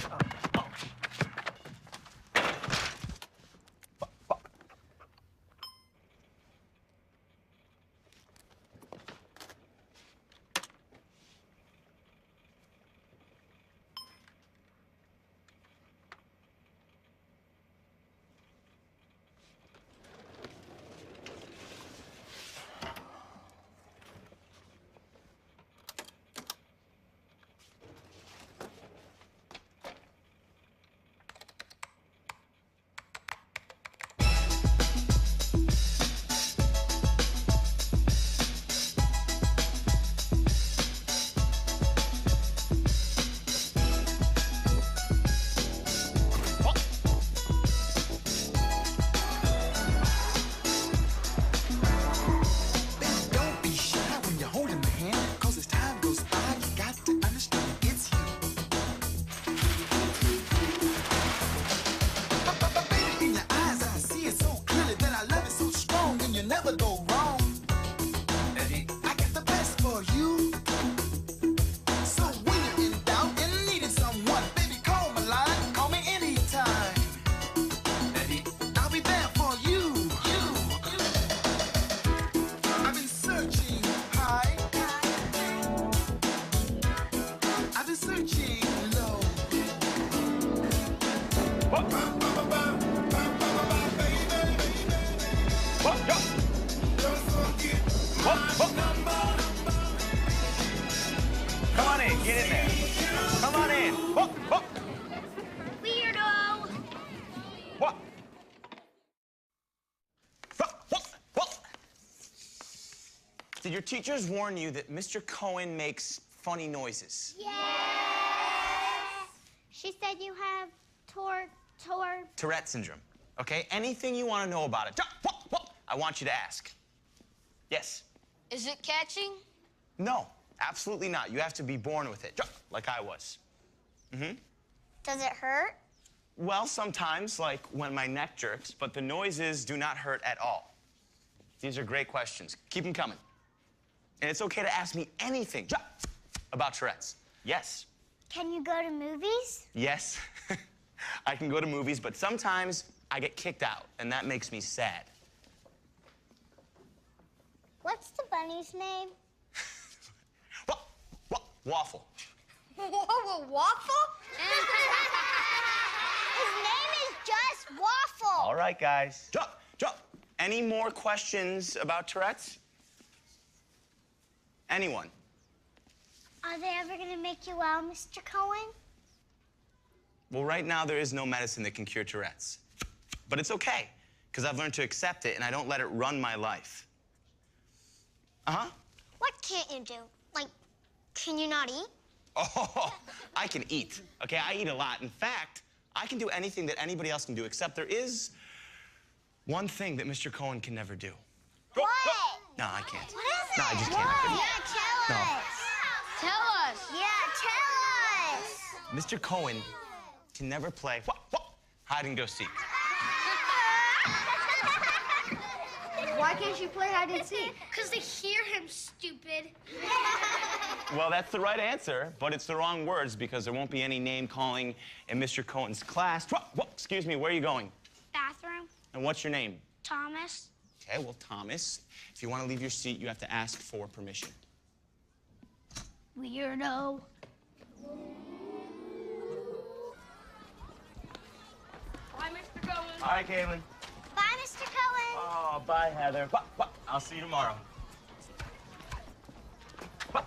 Did your teachers warn you that Mr. Cohen makes funny noises? Yes! She said you have Tourette syndrome, okay? Anything you want to know about it, I want you to ask. Yes? Is it catching? No, absolutely not. You have to be born with it, like I was. Mm-hmm. Does it hurt? Well, sometimes, like when my neck jerks, but the noises do not hurt at all. These are great questions. Keep them coming. And it's okay to ask me anything about Tourette's. Yes. Can you go to movies? Yes. I can go to movies, but sometimes I get kicked out, and that makes me sad. What's the bunny's name? Waffle. Whoa, Waffle? His name is just Waffle. All right, guys. Any more questions about Tourette's? Anyone? Are they ever going to make you well, Mr. Cohen? Well, right now, there is no medicine that can cure Tourette's. But it's okay, because I've learned to accept it, and I don't let it run my life. Uh-huh. What can't you do? Like, can you not eat? Oh, I can eat, okay? I eat a lot. In fact, I can do anything that anybody else can do, except there is one thing that Mr. Cohen can never do. What? No, I can't. What is it? No, I just can't. What? Yeah, tell No. us. Tell us. Yeah, tell us. Mr. Cohen can never play hide and go seek. Why can't you play hide and seek? Because they hear him, stupid. Well, that's the right answer, but it's the wrong words because there won't be any name calling in Mr. Cohen's class. Excuse me, where are you going? Bathroom. And what's your name? Thomas. Okay, well, Thomas, if you want to leave your seat, you have to ask for permission. Weirdo. Bye, Mr. Cohen. All right, Caitlin. Bye, Mr. Cohen. Oh, bye, Heather. I'll see you tomorrow. I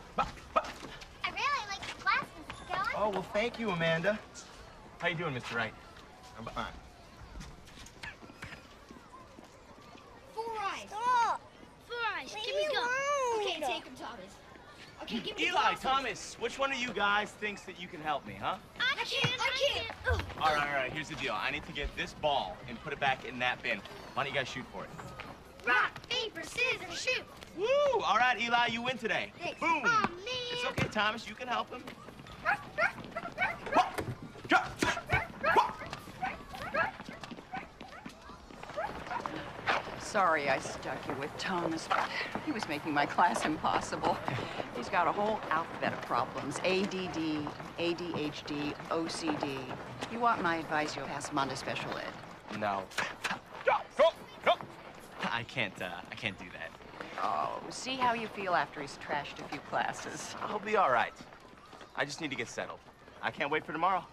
really like the class, Mr. Cohen. Oh, well, thank you, Amanda. How you doing, Mr. Wright? I'm fine. Four eyes. Stop. Four eyes. Give me gum. Okay, take him, Thomas. Okay, give me Eli, Thomas, which one of you guys thinks that you can help me, huh? I can't. Ugh. All right, here's the deal. I need to get this ball and put it back in that bin. Why don't you guys shoot for it? Rock, paper, scissors, shoot. Woo! All right, Eli, you win today. Thanks. Boom! Oh, man. It's okay, Thomas, you can help him. Sorry I stuck you with Thomas, but he was making my class impossible. He's got a whole alphabet of problems. ADD, ADHD, OCD. You want my advice, you'll pass him on to special ed. No. I can't do that. Oh, see how you feel after he's trashed a few classes. I'll be all right. I just need to get settled. I can't wait for tomorrow.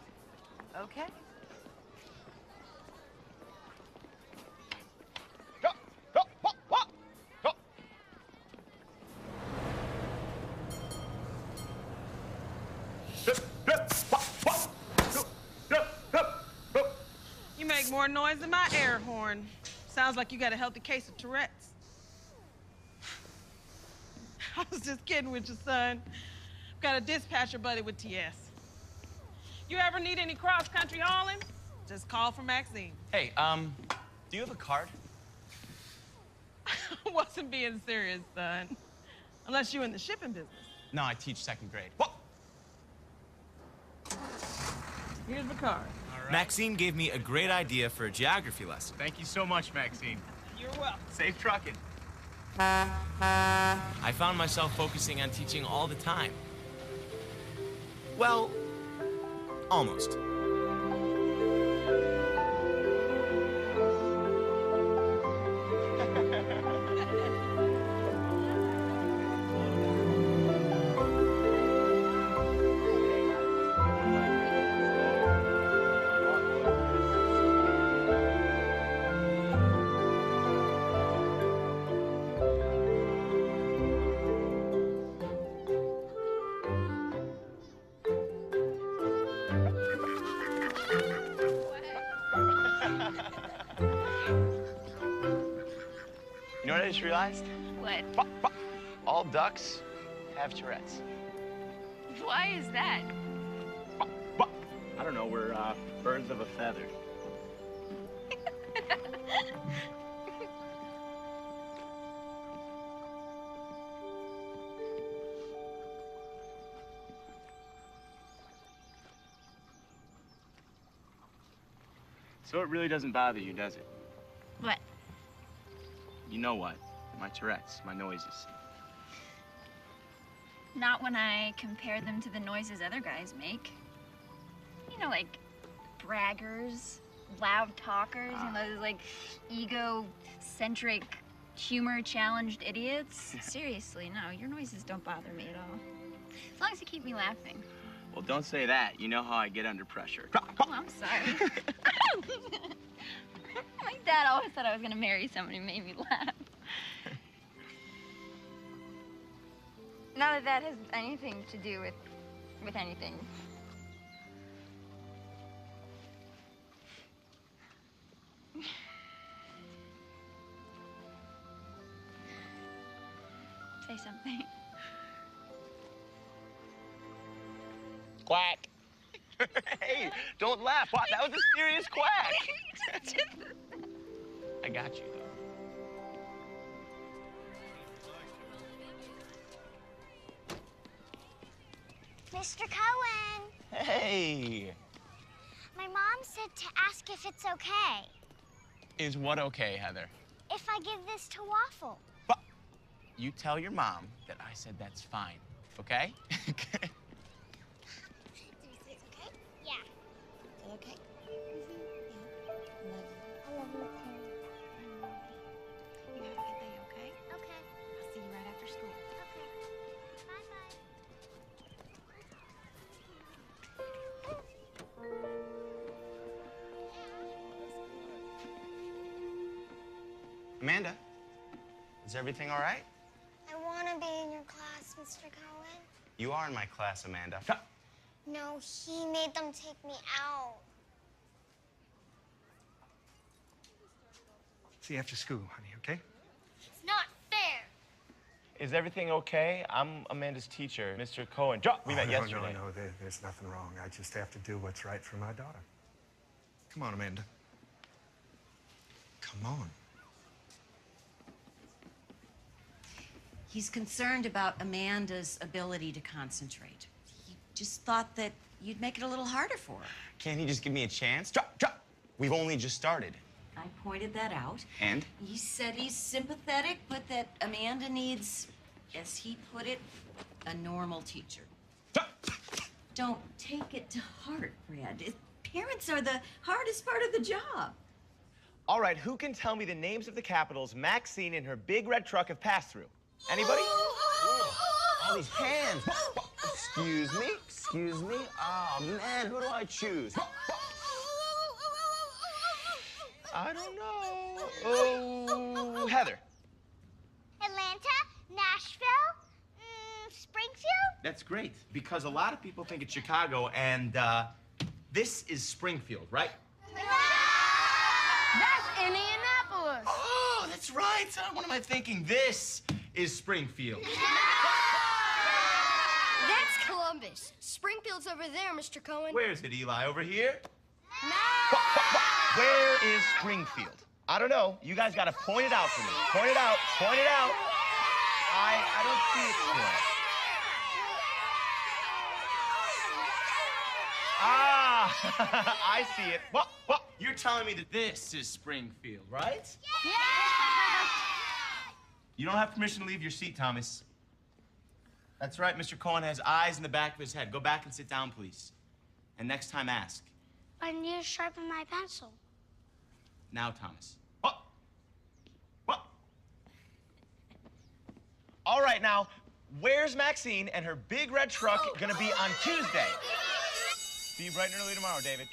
Okay. You make more noise than my air horn. Sounds like you got a healthy case of Tourette's. I was just kidding with your son. Got a dispatcher buddy with TS. You ever need any cross-country hauling? Just call for Maxine. Hey, do you have a card? I wasn't being serious, son. Unless you're in the shipping business. No, I teach second grade. Here's the card. Maxine gave me a great idea for a geography lesson. Thank you so much, Maxine. You're welcome. Safe trucking. I found myself focusing on teaching all the time. Well, almost. You know what I just realized? What? all ducks have Tourette's. Why is that? I don't know, we're birds of a feather. So it really doesn't bother you, does it? What? You know what? My Tourette's, my noises. Not when I compare them to the noises other guys make. You know, like braggers, loud talkers, and those like egocentric, humor-challenged idiots. Seriously, no, your noises don't bother me at all. As long as you keep me laughing. Well, don't say that. You know how I get under pressure. Oh, I'm sorry. My dad always thought I was gonna marry somebody who made me laugh. Not that that has anything to do with anything. Say something. Quack. Hey, don't laugh. What? That was a serious quack. I got you, though. Mr. Cohen. Hey. My mom said to ask if it's okay Is what okay, Heather? if I give this to Waffle. You tell your mom that I said that's fine, okay? Yeah. Okay. I love you too. You have a good day, okay? Okay. I'll see you right after school. Okay. Bye-bye. Amanda, is everything all right? I want to be in your class, Mr. Cohen. You are in my class, Amanda. No, he made them take me out. See you after school, honey, okay? It's not fair. Is everything okay? I'm Amanda's teacher, Mr. Cohen. We met yesterday. No, there's nothing wrong. I just have to do what's right for my daughter. Come on, Amanda. Come on. He's concerned about Amanda's ability to concentrate. He just thought that you'd make it a little harder for her. Can't he just give me a chance? Drop! We've only just started. I pointed that out. And? He said he's sympathetic, but that Amanda needs, as he put it, a normal teacher. Don't take it to heart, Brad. Parents are the hardest part of the job. All right, who can tell me the names of the capitals Maxine and her big red truck have passed through? Anybody? All these hands. Excuse me, excuse me. Oh, man, who do I choose? I don't know. Oh, Heather. Atlanta, Nashville, Springfield. That's great, because a lot of people think it's Chicago, and this is Springfield, right? That's Indianapolis. Oh, that's right. What am I thinking? This is Springfield. That's Columbus. Springfield's over there, Mr. Cohen. Where's it, Eli? Over here? Where is Springfield? I don't know. You guys got to point it out for me. Point it out. Point it out. I don't see it here. Ah, I see it. What? You're telling me that this is Springfield, right? Yeah! You don't have permission to leave your seat, Thomas. That's right, Mr. Cohen has eyes in the back of his head. Go back and sit down, please. And next time, ask. I need to sharpen my pencil. Now, Thomas. What? All right, now, where's Maxine and her big red truck gonna be on Tuesday? See you bright and early tomorrow, David.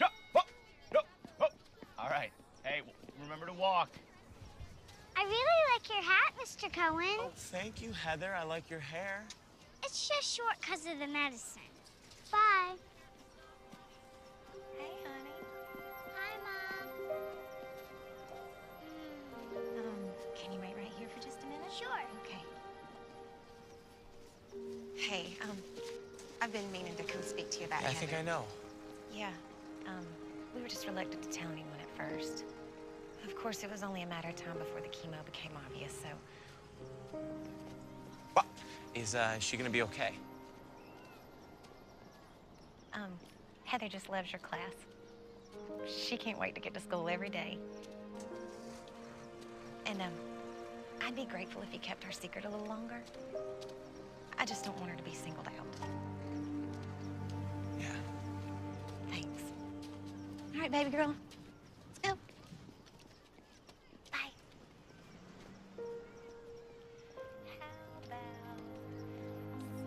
All right. Hey, remember to walk. I really like your hat, Mr. Cohen. Oh, thank you, Heather. I like your hair. It's just short because of the medicine. Bye. Hey, honey. Hi, Mom. Can you wait right here for just a minute? Sure. Okay. Hey, I've been meaning to come speak to you about I think I know. Yeah, we were just reluctant to tell anyone at first. Of course, it was only a matter of time before the chemo became obvious, so... Is she gonna be okay? Heather just loves your class. She can't wait to get to school every day. And, I'd be grateful if you kept our secret a little longer. I just don't want her to be singled out. Yeah. Thanks. All right, baby girl. Let's go. Bye. How about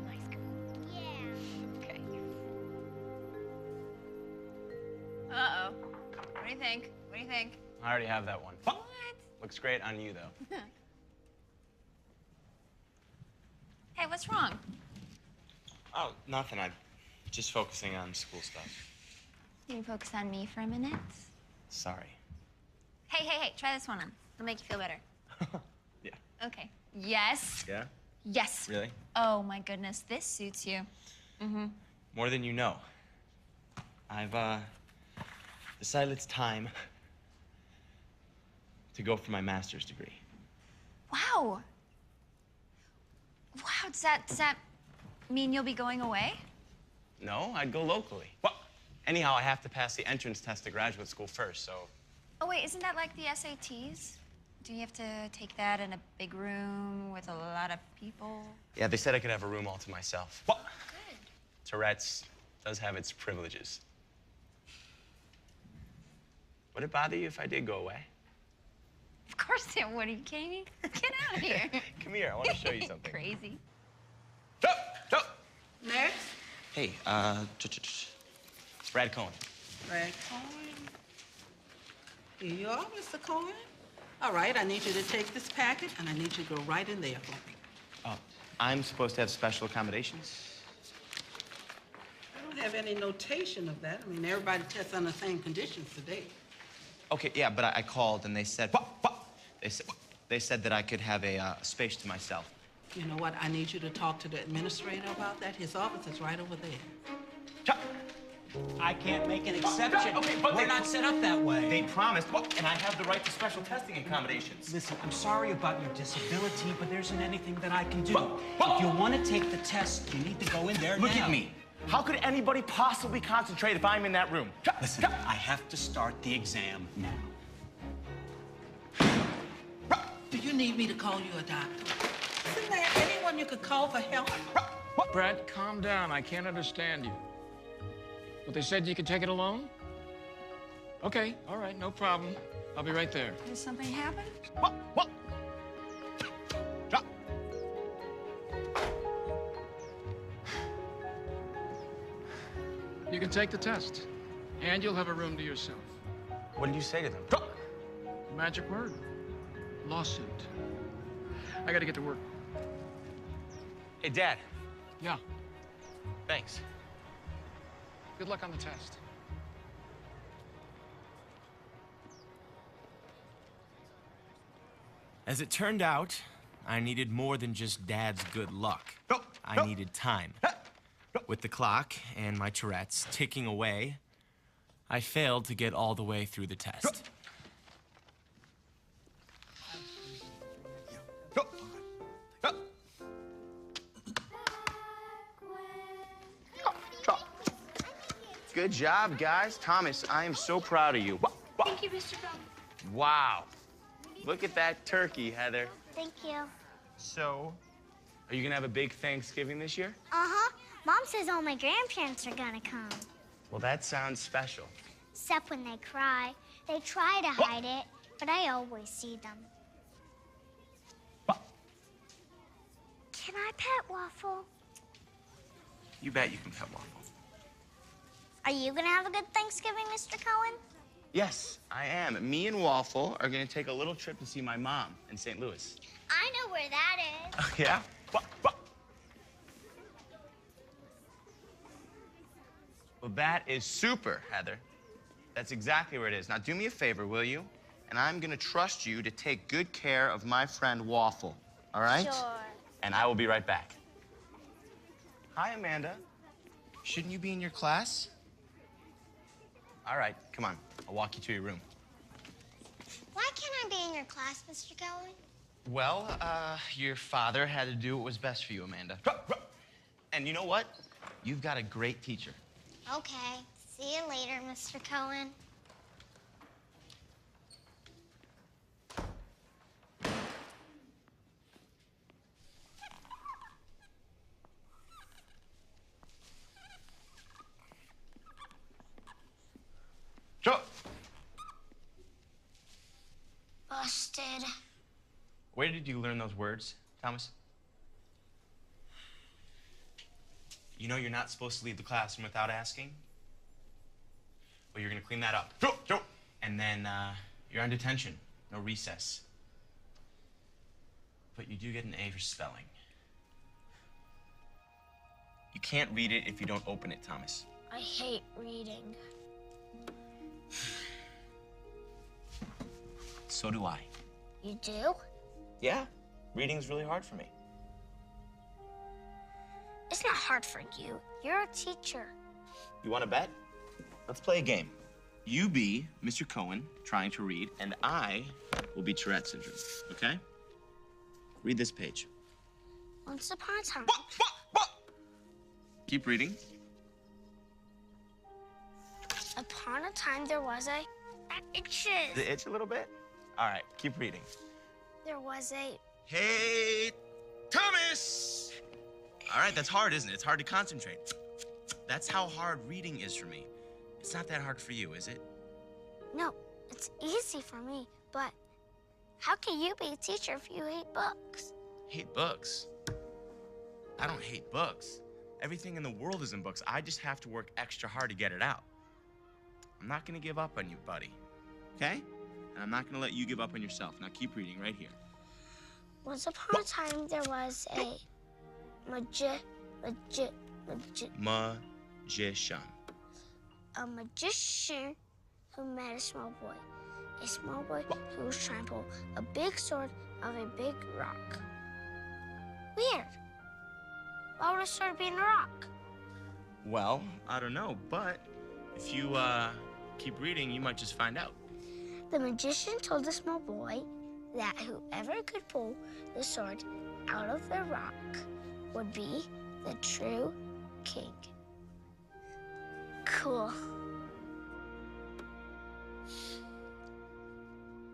nice girl? Yeah. Okay. Uh-oh. What do you think? What do you think? I already have that one. What? Looks great on you, though. Hey, what's wrong? Oh, nothing. I'm just focusing on school stuff. Can you focus on me for a minute? Sorry. Hey, try this one on. It'll make you feel better. Yeah. Okay. Yes. Yeah? Yes. Really? Oh, my goodness. This suits you. Mm-hmm. More than you know. I've, decided it's time to go for my master's degree. Wow. Wow, does that mean you'll be going away? No, I'd go locally. Well, anyhow, I have to pass the entrance test to graduate school first, so... Oh, wait, isn't that like the SATs? Do you have to take that in a big room with a lot of people? Yeah, they said I could have a room all to myself. Well, Tourette's does have its privileges. Would it bother you if I did go away? Of course it would. Are you kidding me? Get out of here. Come here, I want to show you something. Crazy. Next. Hey, Brad Cohen. Brad Cohen. Here you are, Mr. Cohen. All right, I need you to take this packet, and I need you to go right in there for me. Oh, I'm supposed to have special accommodations? I don't have any notation of that. I mean, everybody tests on the same conditions today. Okay, yeah, but I called and they said, they said that I could have a space to myself. You know what? I need you to talk to the administrator about that. His office is right over there. I can't make an exception. Okay, but we're not set up that way. They promised, and I have the right to special testing accommodations. Listen, I'm sorry about your disability, but there isn't anything that I can do. If you want to take the test, you need to go in there now. Look at me. How could anybody possibly concentrate if I'm in that room? Listen, I have to start the exam now. Do you need me to call you a doctor? Isn't there anyone you could call for help? Brad, calm down. I can't understand you. But they said you could take it alone? Okay, all right, no problem. I'll be right there. Did something happen? You can take the test, and you'll have a room to yourself. What did you say to them? Magic word. Lawsuit. I gotta get to work. Hey, Dad. Yeah. Thanks. Good luck on the test. As it turned out, I needed more than just Dad's good luck. I needed time. With the clock and my Tourette's ticking away, I failed to get all the way through the test. Good job, guys. Thomas, I am so proud of you. Thank you, Mr. Brown. Wow. Look at that turkey, Heather. Thank you. So, are you gonna have a big Thanksgiving this year? Uh-huh. Mom says all my grandparents are gonna come. Well, that sounds special. Except when they cry. They try to hide it, but I always see them. Can I pet Waffle? You bet you can pet Waffle. Are you gonna have a good Thanksgiving, Mr. Cohen? Yes, I am. Me and Waffle are gonna take a little trip to see my mom in St. Louis. I know where that is. Yeah? Well, that is super, Heather. That's exactly where it is. Now, do me a favor, will you? And I'm gonna trust you to take good care of my friend Waffle, all right? Sure. And I will be right back. Hi, Amanda. Shouldn't you be in your class? All right, come on. I'll walk you to your room. Why can't I be in your class, Mr. Cohen? Well, your father had to do what was best for you, Amanda. And you know what? You've got a great teacher. Okay. See you later, Mr. Cohen. Joe! Busted. Where did you learn those words, Thomas? You know you're not supposed to leave the classroom without asking? Well, you're gonna clean that up. Joe! And then, you're on detention. No recess. But you do get an A for spelling. You can't read it if you don't open it, Thomas. I hate reading. So do I. You do? Yeah, reading's really hard for me. It's not hard for you. You're a teacher. You want to bet? Let's play a game. You be Mr. Cohen trying to read, and I will be Tourette syndrome, okay? Read this page. Once upon a time. Keep reading. Upon a time there was a... That itches. The itch a little bit? All right, keep reading. There was a... Hey, Thomas! All right, that's hard, isn't it? It's hard to concentrate. That's how hard reading is for me. It's not that hard for you, is it? No, it's easy for me, but how can you be a teacher if you hate books? Hate books? I don't hate books. Everything in the world is in books. I just have to work extra hard to get it out. I'm not gonna give up on you, buddy. Okay? And I'm not gonna let you give up on yourself. Now keep reading right here. Once upon a time there was a magician. A magician who met a small boy. A small boy who was trying to pull a big sword of a big rock. Weird. Why would a sword be in a rock? Well, I don't know, but if you keep reading, you might just find out. The magician told the small boy that whoever could pull the sword out of the rock would be the true king. Cool.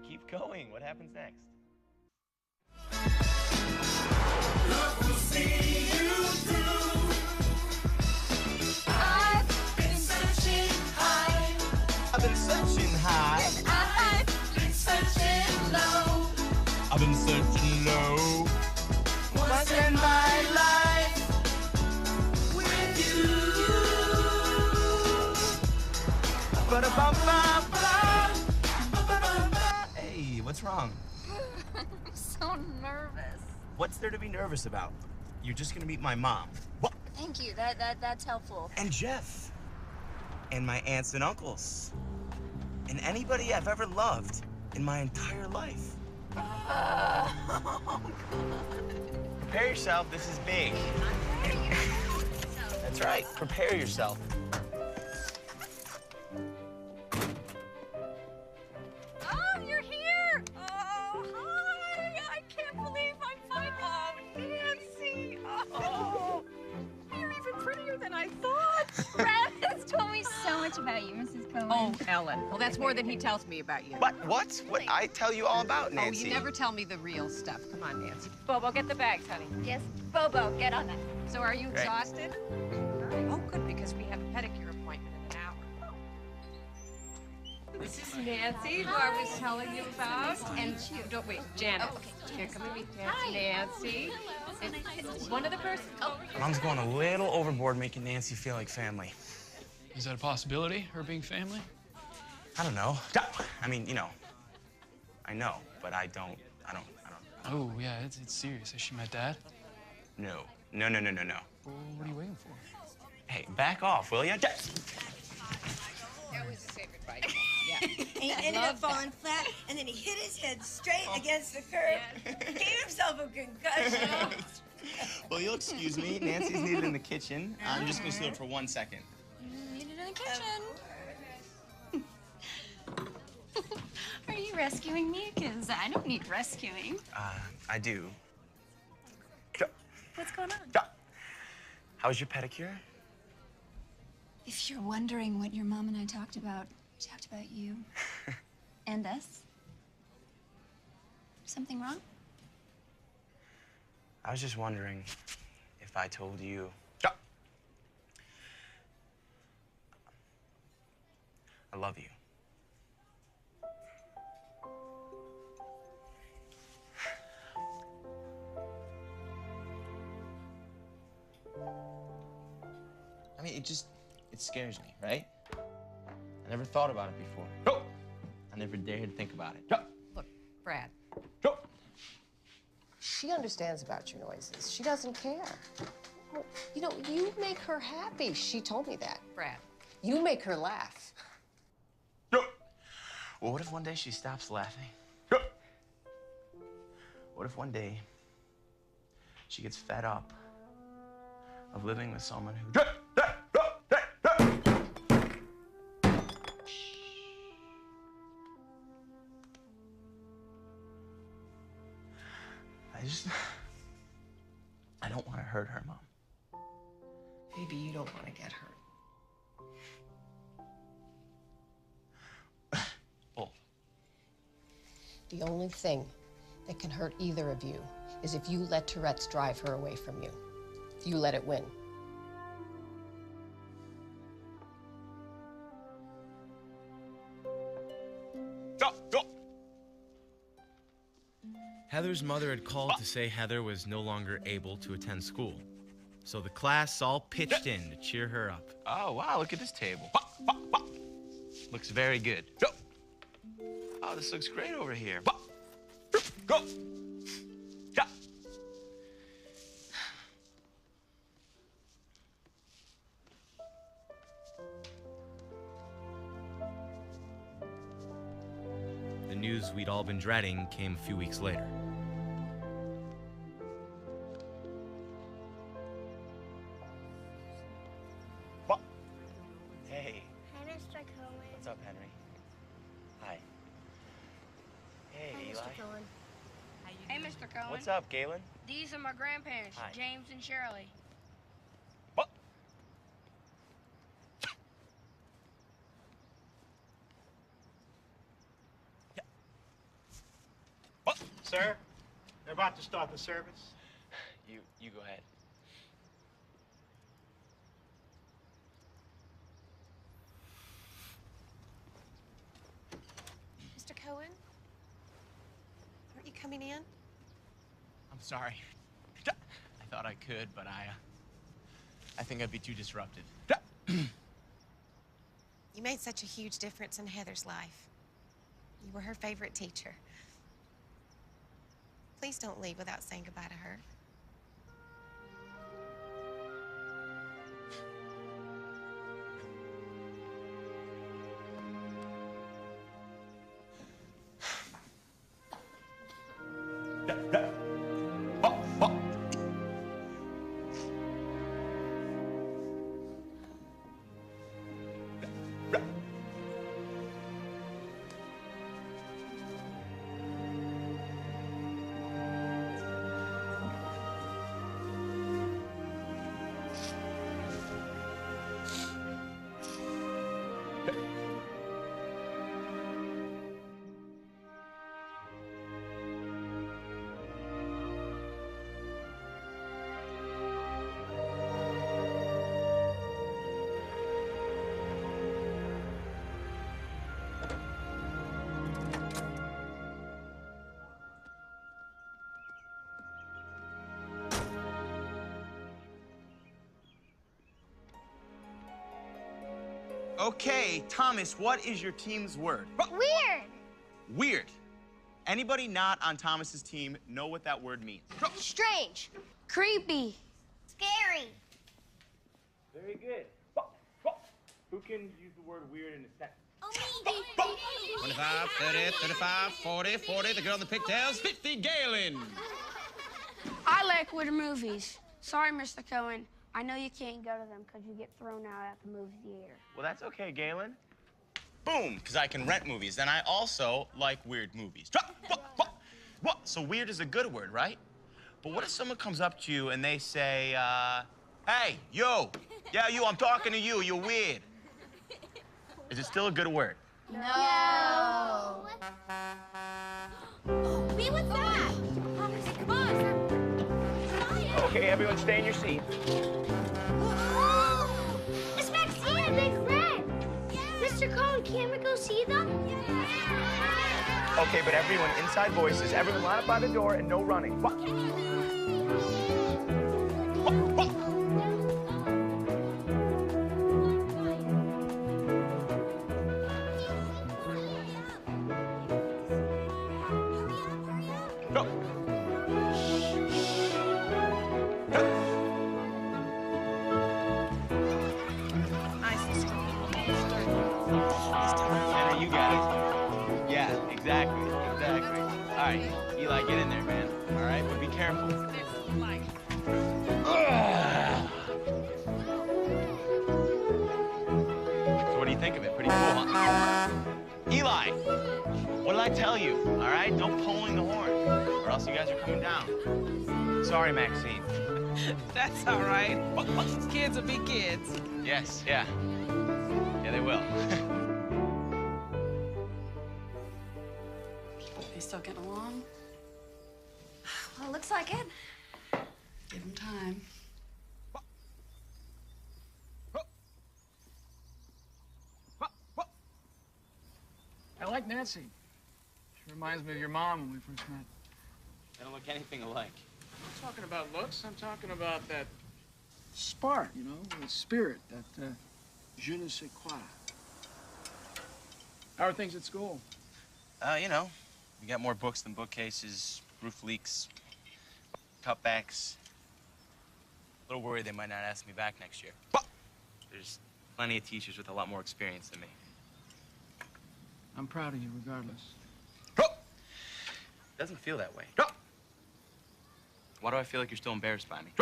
Keep going. What happens next? Love will see you through. I've been searching high. I've been searching high. I've been searching low. I've been searching low. What's in my life with you? Hey, what's wrong? I'm so nervous. What's there to be nervous about? You're just gonna meet my mom. Thank you. That's helpful. And Jeff. And my aunts and uncles. And anybody I've ever loved in my entire life. Prepare yourself, this is big. That's right, prepare yourself. Oh, you're here! Oh, hi! I can't believe I'm fine. Oh, Nancy! Oh, you're even prettier than I thought. Brad has told me so much about you, Mrs. Cohen. Oh, Ellen. Well, that's more than he tells me about you. What? What I tell you all about, Oh, Nancy. you never tell me the real stuff. Come on, Nancy. Bobo, get the bags, honey. Yes, Bobo, get on that. So are you Great. exhausted? Oh, good, because we have a pedicure appointment in an hour. This is Nancy, who I was telling you about. And don't wait, Janet. Oh, okay. Here, come and meet Nancy. And one of the persons. Oh, Mom's going a little overboard making Nancy feel like family. Is that a possibility, her being family? I don't know. I mean, you know, I know, but I don't. Oh, yeah, it's serious. Has she met Dad? No. Well, what are you waiting for? Hey, back off, will ya? I always say goodbye. Yeah. He ended up falling flat, and then he hit his head straight against the curb. Gave himself a concussion. Well, you'll excuse me. Nancy's needed in the kitchen. I'm just gonna steal it for 1 second. Needed in the kitchen. Are you rescuing me? Because I don't need rescuing. I do. What's going on? How was your pedicure? If you're wondering what your mom and I talked about you and us. Something wrong? I was just wondering if I told you. I love you. I mean, it scares me, right? I never thought about it before. I never dared think about it. Look, Brad. She understands about your noises. She doesn't care. Well, you know, you make her happy. She told me that, Brad. You make her laugh. Well, what if one day she stops laughing? What if one day she gets fed up of living with someone who... I don't want to hurt her, Mom. Maybe you don't want to get hurt. Bull. The only thing that can hurt either of you is if you let Tourette's drive her away from you. If you let it win. Heather's mother had called to say Heather was no longer able to attend school. So the class all pitched in to cheer her up. Oh, wow, look at this table. Looks very good. Oh, this looks great over here. Go! The news we'd all been dreading came a few weeks later. Hey. Hi, Mr. Cohen. What's up, Henry? Hi. Hey, Hi, Eli. Mr. Cohen. Hey, Mr. Cohen. What's up, Galen? These are my grandparents, Hi. James and Shirley. Sir, they're about to start the service. You go ahead. Mr. Cohen? Aren't you coming in? I'm sorry. I thought I could, but I think I'd be too disruptive. You made such a huge difference in Heather's life. You were her favorite teacher. Please don't leave without saying goodbye to her. Okay, Thomas, what is your team's word? Weird. Weird. Anybody not on Thomas's team know what that word means? Strange. Creepy. Scary. Very good. Who can use the word weird in a sentence? Oh, 25, 30, 35, 40, 40. The girl in the pigtails. 50, Galen. I like weird movies. Sorry, Mr. Cohen. I know you can't go to them because you get thrown out at the movie theater. Well, that's okay, Galen. Boom, because I can rent movies. And I also like weird movies. What? So weird is a good word, right? But what if someone comes up to you and they say, hey, you. Yeah, you, I'm talking to you. You're weird. Is it still a good word? No. Wait, what's that? Come on. Okay, everyone stay in your seat. It's Maxine and Big Red. Mr. Cohen, can't we go see them? Okay, but everyone, inside voices, everyone line up by the door and no running. What? Anna, you got it. Yeah, exactly. All right, Eli, get in there, man. All right, but be careful. So what do you think of it? Pretty cool, huh? Eli, what did I tell you? All right, no pulling the horn, or else you guys are coming down. Sorry, Maxine. That's all right. Kids will be kids. Yes, yeah. Yeah, they will. They still getting along? Well, looks like it. Give them time. I like Nancy. She reminds me of your mom when we first met. They don't look anything alike. I'm not talking about looks. I'm talking about that spark, you know, the spirit, that je ne sais quoi. How are things at school? You know, we got more books than bookcases, roof leaks, cutbacks. A little worried they might not ask me back next year. There's plenty of teachers with a lot more experience than me. I'm proud of you regardless. Doesn't feel that way. Why do I feel like you're still embarrassed by me?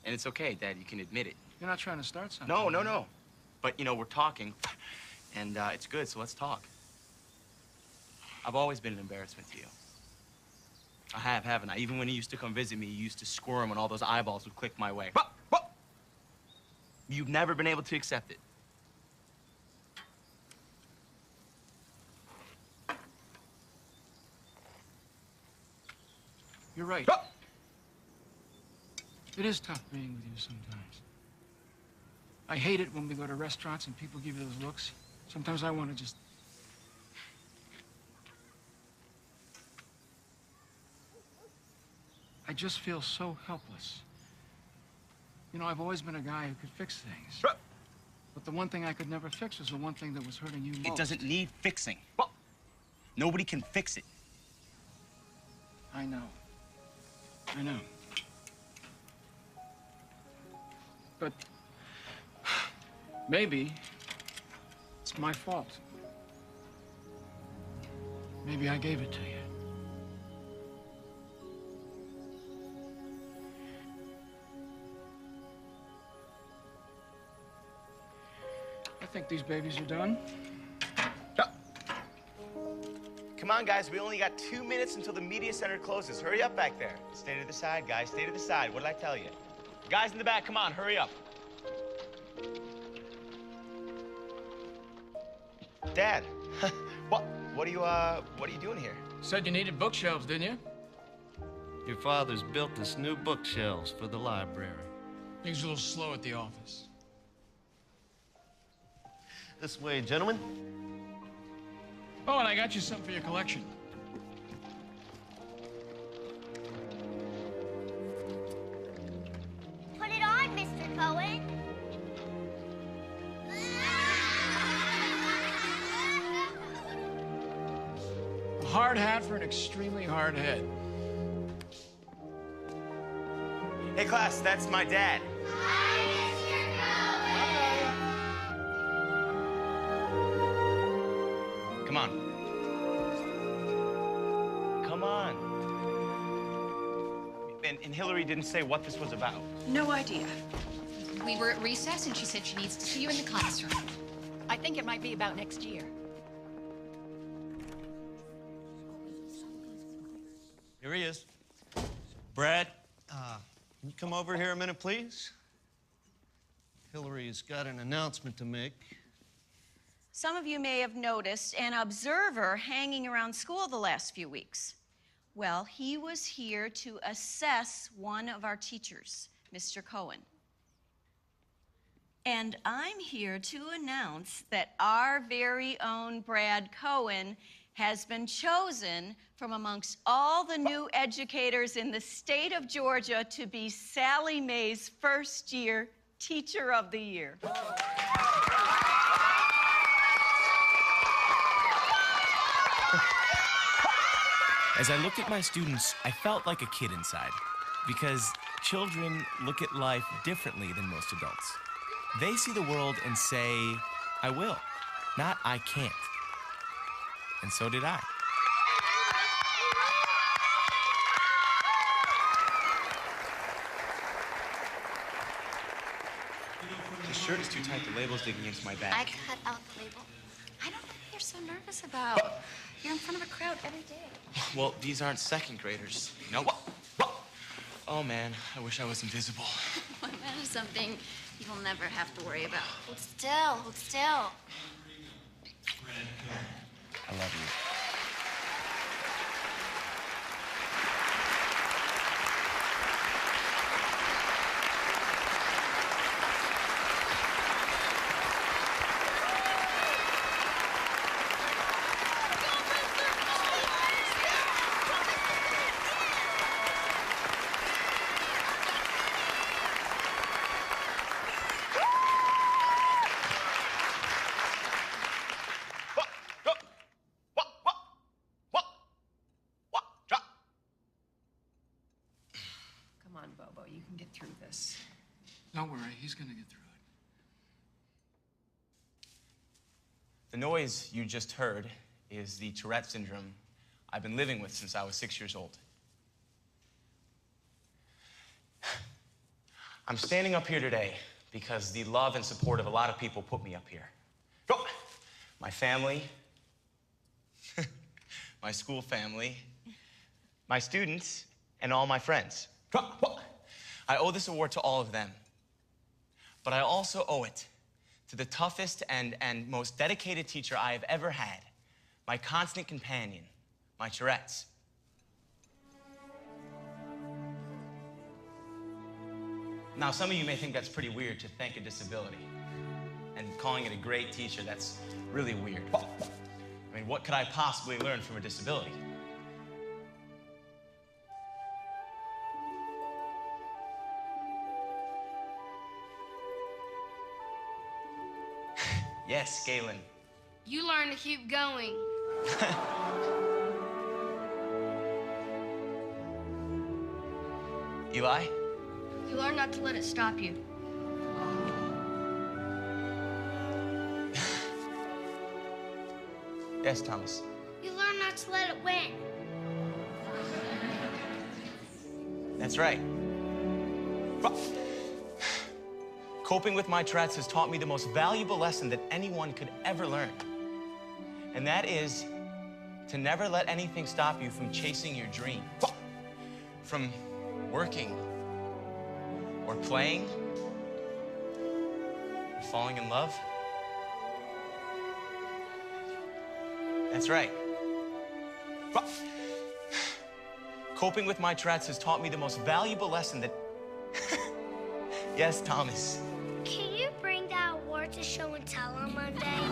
And it's okay, Dad, you can admit it. You're not trying to start something. No. But, you know, we're talking, and it's good, so let's talk. I've always been an embarrassment to you. I have, haven't I? Even when you used to come visit me, you used to squirm when all those eyeballs would click my way. You've never been able to accept it. You're right. It is tough being with you sometimes. I hate it when we go to restaurants and people give you those looks. Sometimes I want to just... I just feel so helpless. You know, I've always been a guy who could fix things. But the one thing I could never fix was the one thing that was hurting you most. It doesn't need fixing. Nobody can fix it. I know. But maybe it's my fault. Maybe I gave it to you. I think these babies are done. Come on, guys. We only got 2 minutes until the media center closes. Hurry up back there. Stay to the side, guys. Stay to the side. What did I tell you? Guys in the back, come on. Hurry up. Dad, what are you doing here? Said you needed bookshelves, didn't you? Your father's built us new bookshelves for the library. Things a little slow at the office. This way, gentlemen. Oh, and I got you something for your collection. Put it on, Mr. Cohen. A hard hat for an extremely hard head. Hey, class, that's my dad. Hi, Mr. Cohen. and Hillary didn't say what this was about. No idea. We were at recess, and she said she needs to see you in the classroom. I think it might be about next year. Here he is. Brad, can you come over here a minute, please? Hillary's got an announcement to make. Some of you may have noticed an observer hanging around school the last few weeks. Well, he was here to assess one of our teachers, Mr. Cohen. And I'm here to announce that our very own Brad Cohen has been chosen from amongst all the new educators in the state of Georgia to be Sallie Mae's first-year Teacher of the Year. As I looked at my students, I felt like a kid inside, because children look at life differently than most adults. They see the world and say, I will, not I can't. And so did I. The shirt is too tight, the label's digging into my back. I cut out the label. I don't know what you're so nervous about. You're in front of a crowd every day. Well, these aren't second graders. No. Oh, man, I wish I was invisible. Well, that is something you will never have to worry about. Hold still, hold still. I love you. Come on, Bobo, you can get through this. Don't worry, he's gonna get through it. The noise you just heard is the Tourette syndrome I've been living with since I was 6 years old. I'm standing up here today because the love and support of a lot of people put me up here. My family, my school family, my students, and all my friends. I owe this award to all of them. But I also owe it to the toughest and most dedicated teacher I have ever had, my constant companion, my Tourette's. Now, some of you may think that's pretty weird to thank a disability. And calling it a great teacher, that's really weird. I mean, what could I possibly learn from a disability? Yes, Galen. You learn to keep going. Eli? You learn not to let it stop you. Yes, Thomas. You learn not to let it win. That's right. Coping with my Tourette's has taught me the most valuable lesson that anyone could ever learn. And that is to never let anything stop you from chasing your dream. From working, or playing, or falling in love. That's right. Coping with my Tourette's has taught me the most valuable lesson that... Yes, Thomas. Can you bring that award to show and tell on Monday?